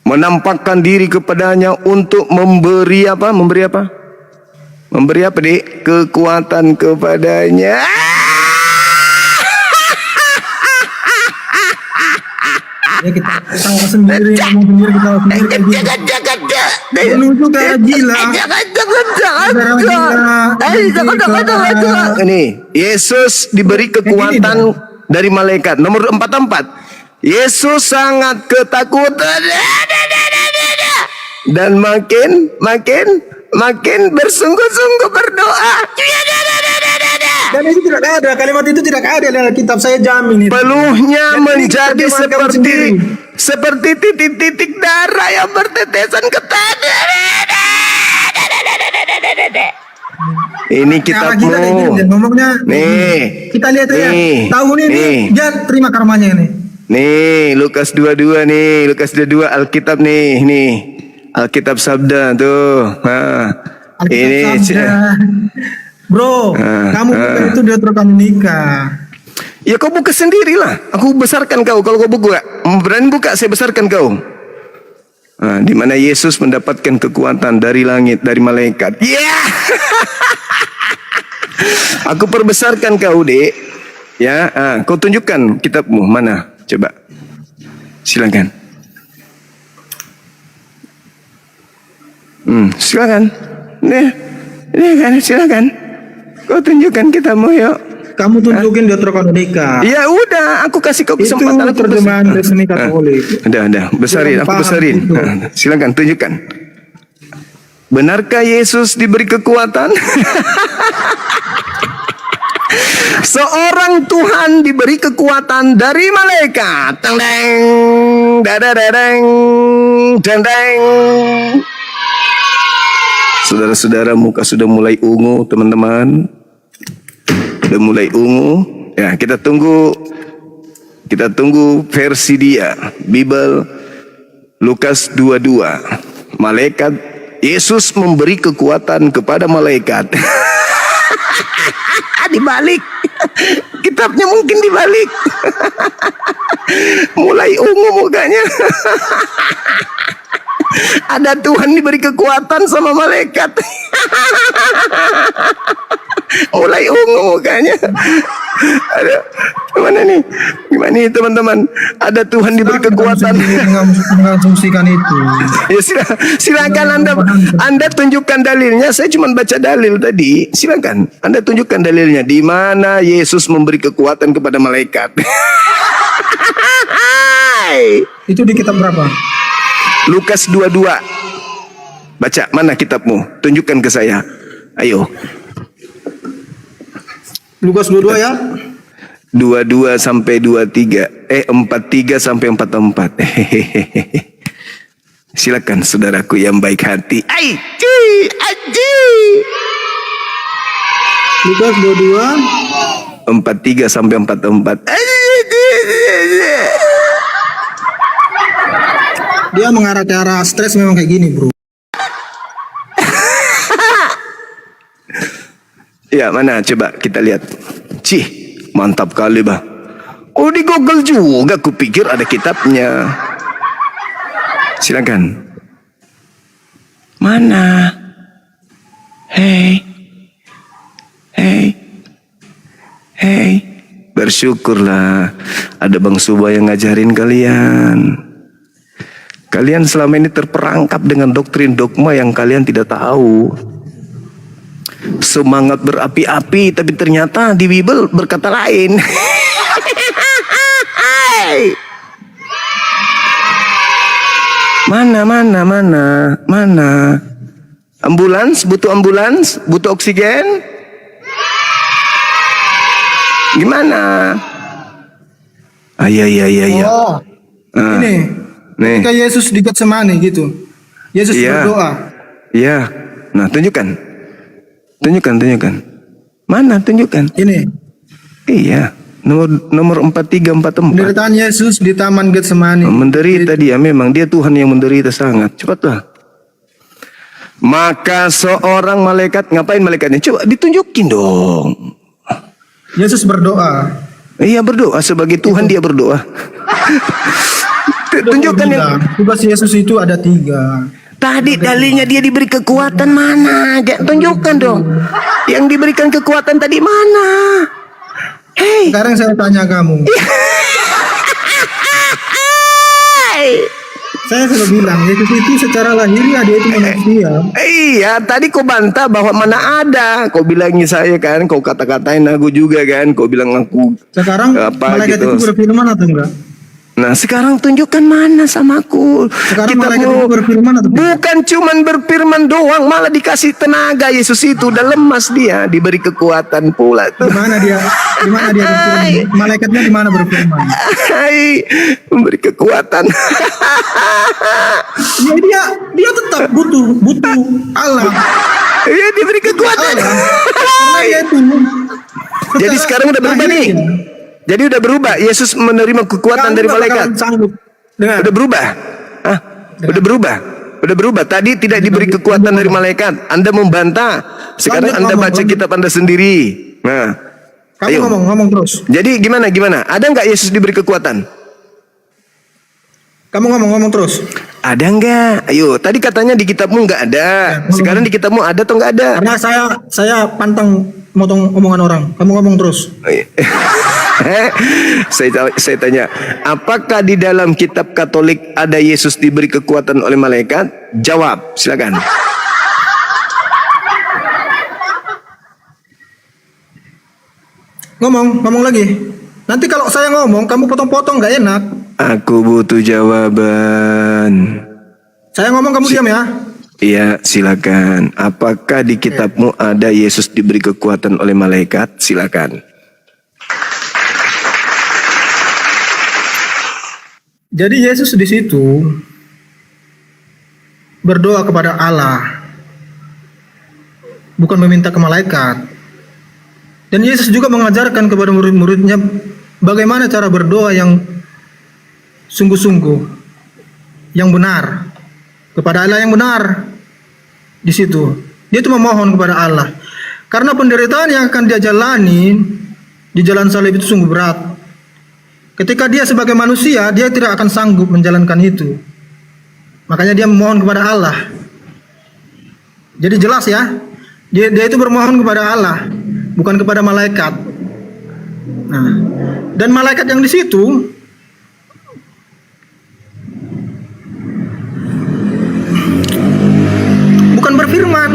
menampakkan diri kepadanya untuk memberi apa? Memberi apa? Memberi apa, Dik? Kekuatan kepadanya. Ya kita tahu sendiri, ngomong sendiri, kita tahu sendiri kayak gitu. Jangan. Lu tuh kayak gila. Jangan. Ini Yesus diberi kekuatan dari malaikat. Nomor 44. Yesus sangat ketakutan dan makin bersungguh-sungguh berdoa. Dan itu tidak ada, kalimat itu tidak ada dalam kitab, saya jamin itu. Peluhnya Dan ini menjadi terjemahan kamu sendiri. seperti titik-titik darah yang bertetesan ke tanah. Ini Cara kita kayak kitabmu. gini, ngomongnya. Nih. Kita lihat ya. Nih. Tahun ini Nih. dia terima karmanya ini. Nih, Lukas 22 nih, Lukas 22 Alkitab nih. Alkitab Sabda tuh. Alkitab Sabda. Bro, kamu buka itu Deuterokanonika. Ya kau buka sendirilah. Aku besarkan kau. Kalau kau buka, berani buka, saya besarkan kau. Di mana Yesus mendapatkan kekuatan dari langit, dari malaikat. Ya. Aku perbesarkan kau, Dek. Ya, kau tunjukkan kitabmu mana? Coba. Silakan. Silakan. Nih kan, silakan. Kau tunjukkan kitabmu, yuk. Kamu tunjukin Deuterokanonika. Ya udah, aku kasih kau Itu kesempatan. Aku terjemahan resmi Katolik. Udah, besarin, Belum aku paham besarin. itu. Silakan tunjukkan. Benarkah Yesus diberi kekuatan? Seorang Tuhan diberi kekuatan dari malaikat. Teng deng, dadadadeng, deng. Saudara-saudara, muka sudah mulai ungu, teman-teman. Sudah mulai ungu. Ya, kita tunggu versi dia. Bible Lukas 22. Malaikat Yesus memberi kekuatan kepada malaikat. Dibalik. Kitabnya mungkin dibalik. Mulai ungu mukanya. Ada Tuhan diberi kekuatan sama malaikat. Mulai ungu mukanya. Ada gimana nih? Gimana nih teman-teman? Ada Tuhan diberi kekuatan. Mengasumsikan itu. Ya silakan Anda tunjukkan dalilnya. Saya cuma baca dalil tadi. Silakan Anda tunjukkan dalilnya. Di mana Yesus memberi kekuatan kepada malaikat? Itu di kitab berapa? Lukas 22. Baca, mana kitabmu? Tunjukkan ke saya. Ayo. Lukas 22 ya. 22 sampai 23. 43 sampai 44. Silakan saudaraku yang baik hati. Aji. Lukas 22 43 sampai 44. dia mengarah ke arah stres memang kayak gini, bro. Ya, mana coba kita lihat. Cih, mantap kali, Bah. Oh, di Google juga kupikir ada kitabnya. Silakan. Mana? Hei. Bersyukurlah ada Bang Suba yang ngajarin kalian. Kalian selama ini terperangkap dengan doktrin dogma yang kalian tidak tahu. Semangat berapi-api, tapi ternyata di Bible berkata lain. Mana? Ambulans, butuh oksigen. Gimana? Iya. Oh, ini. Nih. Ketika Yesus di Getsemani gitu. Yesus Iya. berdoa. Iya. Nah, tunjukkan. Mana tunjukkan? Ini. Iya. Nomor 43 44. Penderitaan Yesus di Taman Getsemani. Menderita dia, memang dia Tuhan yang menderita sangat. Cepatlah. Maka seorang malaikat, ngapain malaikatnya? Coba ditunjukin dong. Yesus berdoa. Iya, berdoa sebagai Tuhan, dia berdoa. Tunjukkan yang tugas Yesus itu ada 3. tadi dalilnya dia diberi kekuatan mana? Tunjukkan dong. Yang diberikan kekuatan tadi mana? Hei. Sekarang saya tanya kamu. Saya sudah bilang Yesus itu secara lahiriah dia itu manusia. Iya, tadi kau bantah bahwa mana ada. Kau bilangnya saya kan, kau kata-katain aku juga kan. Kau bilang aku Sekarang apa malaikat gitu. itu berfirman atau enggak? Nah, sekarang tunjukkan mana sama aku. Sekarang malaikat itu berfirman atau enggak? Bukan cuman berfirman doang, malah dikasih tenaga. Yesus itu udah lemas, dia diberi kekuatan pula tuh. Di mana dia berfirman? Malaikatnya di mana berfirman? Hai, memberi kekuatan. Ya, dia tetap butuh Allah. Iya, diberi kekuatan. Karena dia itu. Jadi sekarang udah berubah nih. Jadi udah berubah. Yesus menerima kekuatan dari malaikat. Udah berubah. Hah? Udah berubah. Tadi tidak diberi kekuatan dari malaikat. Anda membantah. Sekarang Anda baca kitab Anda sendiri. Nah, Kamu ngomong terus. jadi gimana? Ada nggak Yesus diberi kekuatan? Kamu ngomong terus. Ada nggak? Ayo, tadi katanya di kitabmu nggak ada. Sekarang di kitabmu ada atau nggak ada? Karena saya pantang motong omongan orang. Kamu ngomong terus. Saya tanya, apakah di dalam kitab Katolik ada Yesus diberi kekuatan oleh malaikat? Jawab, silakan. Ngomong lagi. Nanti kalau saya ngomong, kamu potong-potong nggak enak. Aku butuh jawaban. Saya ngomong kamu diam ya. Iya, silakan. Apakah di kitabmu ada Yesus diberi kekuatan oleh malaikat? Silakan. Jadi Yesus di situ berdoa kepada Allah, bukan meminta ke malaikat. Dan Yesus juga mengajarkan kepada murid-muridnya bagaimana cara berdoa yang sungguh-sungguh, yang benar, kepada Allah yang benar. Di situ dia itu memohon kepada Allah, karena penderitaan yang akan dia jalani di jalan salib itu sungguh berat. Ketika dia sebagai manusia, dia tidak akan sanggup menjalankan itu. Makanya dia memohon kepada Allah. Jadi jelas ya, dia itu bermohon kepada Allah, bukan kepada malaikat. Nah, dan malaikat yang di situ bukan berfirman.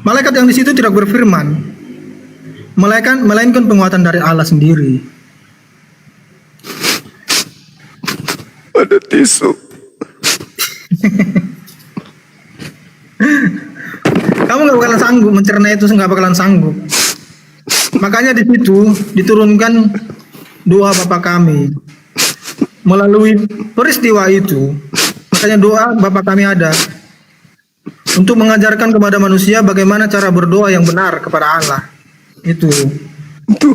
Malaikat yang di situ tidak berfirman, melainkan penguatan dari Allah sendiri. Ada tisu. Kamu nggak bakalan sanggup mencerna itu, nggak bakalan sanggup. Makanya di situ diturunkan doa Bapa kami melalui peristiwa itu. Makanya doa Bapa kami ada untuk mengajarkan kepada manusia bagaimana cara berdoa yang benar kepada Allah. Itu. Tuh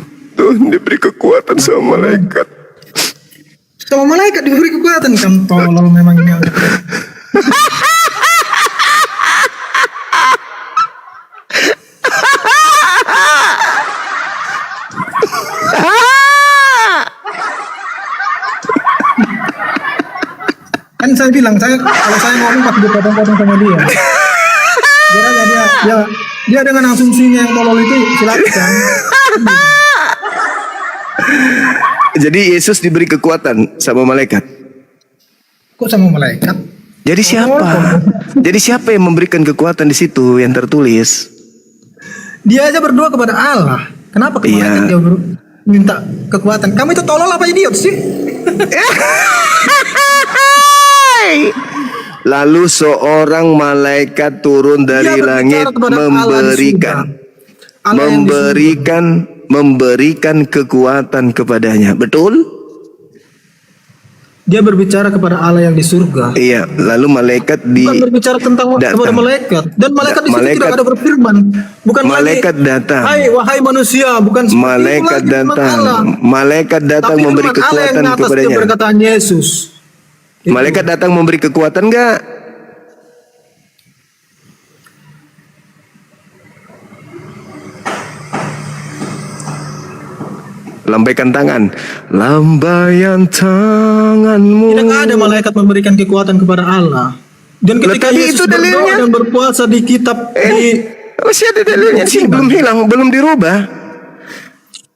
diberi kekuatan sama malaikat. Sama malaikat diberi kekuatan, kamu tolol memang ini. Kan saya bilang, kalau saya ngomong pasti dipotong-potong sama dia. Dia dengan asumsinya yang tolol itu silakan. Jadi Yesus diberi kekuatan sama malaikat. Kok sama malaikat? Jadi siapa? Jadi siapa yang memberikan kekuatan di situ yang tertulis? Dia aja berdoa kepada Allah. Kenapa ke malaikat dia minta kekuatan? Kamu itu tolol apa idiot sih? Lalu seorang malaikat turun dari langit memberikan kekuatan kepadanya. Betul? Dia berbicara kepada Allah yang di surga. Iya, lalu malaikat Bukan berbicara tentang kepada malaikat. Dan malaikat di situ tidak ada berfirman. Bukan malaikat lagi, datang. Wahai manusia, bukan seperti Malaikat itu lagi, datang. Allah. Malaikat datang Tapi memberi firman Allah kekuatan yang atas kepadanya. dia perkataan Yesus. Itu. Malaikat datang memberi kekuatan enggak? Lambaikan tangan. Lambaikan tanganmu. Tidak ada malaikat memberikan kekuatan kepada Allah. Dan ketika tadi Yesus itu dalilnya. berdoa dan berpuasa di kitab Masih ada dalilnya sih, belum hilang, belum dirubah.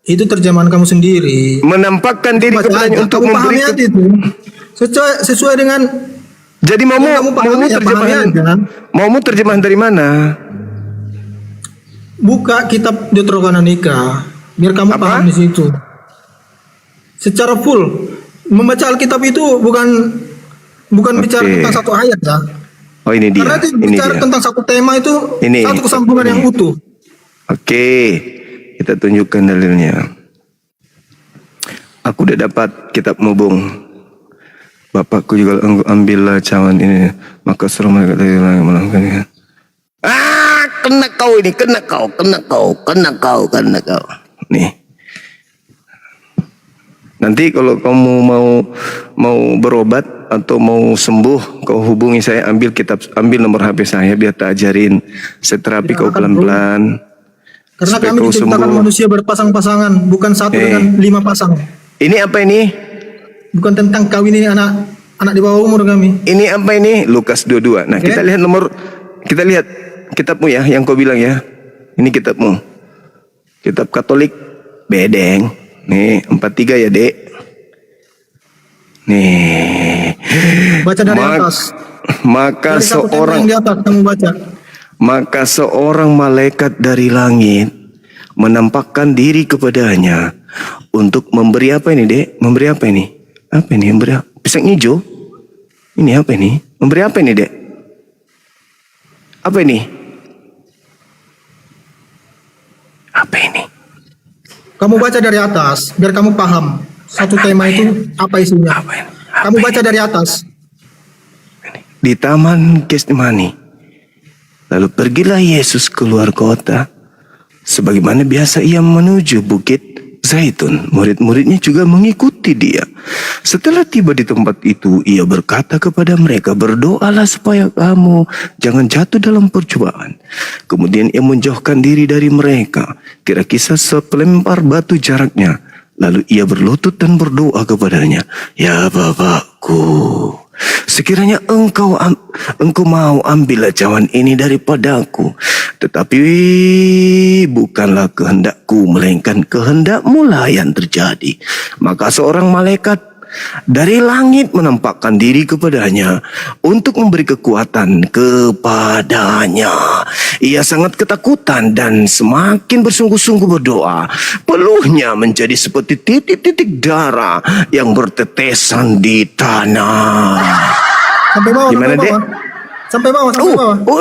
itu terjemahan kamu sendiri. Menampakkan diri Baca kepadanya aja, untuk kamu memberi pahami aja itu. Sesuai dengan Jadi yang kamu pahami, terjemahan pahami aja. maumu terjemahan dari mana? Buka kitab Deuterokanonika biar kamu Apa? paham di situ. Secara full membaca Alkitab itu bukan bicara Oke. tentang satu ayat ya. Oh ini dia. Karena itu Ini bicara dia. tentang satu tema itu Ini. satu kesambungan yang utuh. Oke, kita tunjukkan dalilnya. Aku udah dapat kitab Mubung. Bapakku juga ambillah cawan ini, maka suruh mereka dari langit melakukannya. Kena kau ini, kena kau. Nih. Nanti kalau kamu mau berobat atau mau sembuh, kau hubungi saya, ambil nomor HP saya biar tak ajarin terapi kau pelan-pelan. Karena supaya kami kau diciptakan sembuh. manusia berpasang-pasangan, bukan satu dengan 5 pasang. Ini apa ini? Bukan tentang kawin ini anak di bawah umur kami. Ini apa ini? Lukas 22. Nah, Oke. kita lihat kitabmu ya, yang kau bilang ya. Ini kitabmu. Kitab Katolik bedeng. Nih, 43 ya, Dek. Nih. Baca dari atas. Maka Dari satu tema yang di atas kamu baca. Maka seorang malaikat dari langit menampakkan diri kepadanya untuk memberi apa ini, Dek? Memberi apa ini? Apa ini? Memberi apa? Pisang hijau? Ini apa ini? Memberi apa ini, Dek? Apa ini? Apa ini? Kamu baca dari atas biar kamu paham satu tema itu apa isinya. Apa ini? Kamu baca dari atas. Di Taman Getsemani. Lalu pergilah Yesus keluar kota. Sebagaimana biasa ia menuju Bukit Zaitun. Murid-muridnya juga mengikuti dia. Setelah tiba di tempat itu, ia berkata kepada mereka, berdoalah supaya kamu jangan jatuh dalam percobaan. Kemudian ia menjauhkan diri dari mereka. Kira-kira sepelempar batu jaraknya. Lalu ia berlutut dan berdoa kepadanya, "Ya Bapakku, sekiranya engkau mau ambil cawan ini daripadaku, tetapi bukanlah kehendakku, melainkan kehendakmu lah yang terjadi." Maka seorang malaikat dari langit menampakkan diri kepadanya untuk memberi kekuatan kepadanya. Ia sangat ketakutan dan semakin bersungguh-sungguh berdoa. Peluhnya menjadi seperti titik-titik darah yang bertetesan di tanah. Sampai bawah, Gimana, sampai Dek? bawah. Sampai bawah,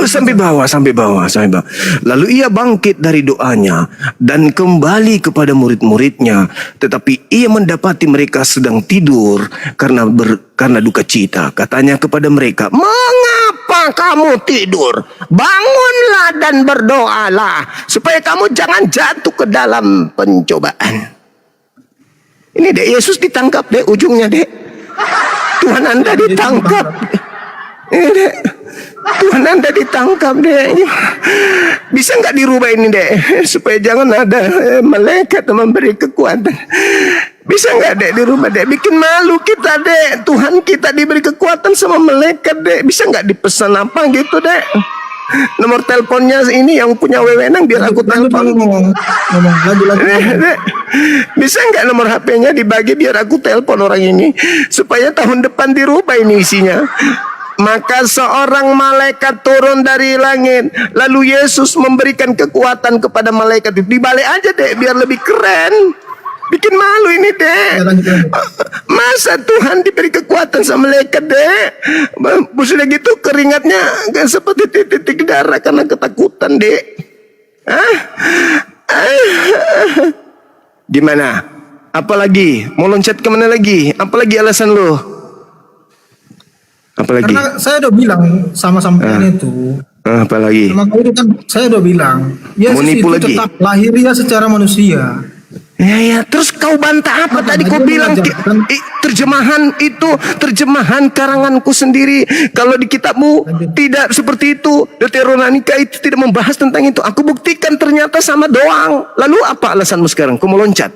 sampai bawah. Sampai bawah. Lalu ia bangkit dari doanya dan kembali kepada murid-muridnya. Tetapi ia mendapati mereka sedang tidur karena duka cita. Katanya kepada mereka, "Mengapa kamu tidur? Bangunlah dan berdoalah, supaya kamu jangan jatuh ke dalam pencobaan." Ini Dek, Yesus ditangkap Dek, ujungnya Dek. Tuhan Anda ditangkap. Ini Dek, Tuhan Anda ditangkap Dek. Bisa nggak dirubah ini Dek, supaya jangan ada malaikat yang memberi kekuatan. Bisa nggak Dek dirubah Dek? Bikin malu kita Dek. Tuhan kita diberi kekuatan sama malaikat Dek. Bisa nggak dipesan apa gitu Dek? Nomor teleponnya ini yang punya wewenang biar aku telepon. Ngomong, lagi. Dek, bisa nggak nomor HP-nya dibagi biar aku telepon orang ini, supaya tahun depan dirubah ini isinya. Maka seorang malaikat turun dari langit, lalu Yesus memberikan kekuatan kepada malaikat itu. Dibalik aja Dek, biar lebih keren. Bikin malu ini Dek. Masa Tuhan diberi kekuatan sama malaikat Dek? Sudah gitu keringatnya seperti titik-titik darah karena ketakutan Dek. Hah? Gimana? Apalagi? Mau loncat kemana lagi? Apalagi alasan lo? Apalagi? Karena saya udah bilang sama sampean itu. Apalagi? Maka itu kan saya udah bilang, Yesus Mau nipu itu lagi? tetap lahiriah secara manusia. Ya. Terus kau bantah apa tadi? Kau dia bilang mengajarkan- terjemahan karanganku sendiri. Kalau di kitabmu tidak seperti itu. Deuteronomika itu tidak membahas tentang itu. Aku buktikan ternyata sama doang. Lalu apa alasanmu sekarang? Kau mau loncat?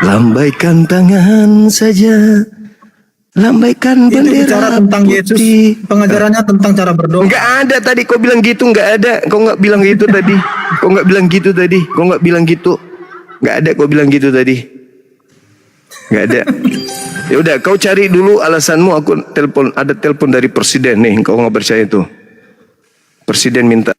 Lambaikan tangan saja. Lambaikan Itu bendera bicara tentang Yesus, putih. pengajarannya tentang cara berdoa. Enggak ada tadi kau bilang gitu, enggak ada. Kau enggak bilang gitu tadi. Kau enggak bilang gitu tadi. Kau enggak bilang gitu. Enggak ada kau bilang gitu tadi. Enggak ada. Ya udah, kau cari dulu alasanmu. Aku telepon, ada telepon dari presiden nih. Kau enggak percaya itu. Presiden minta.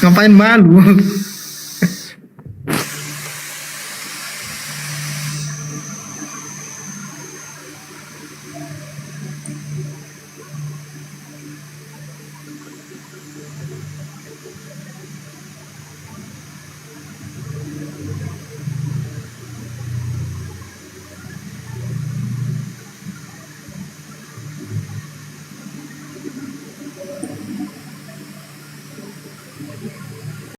Ngapain malu?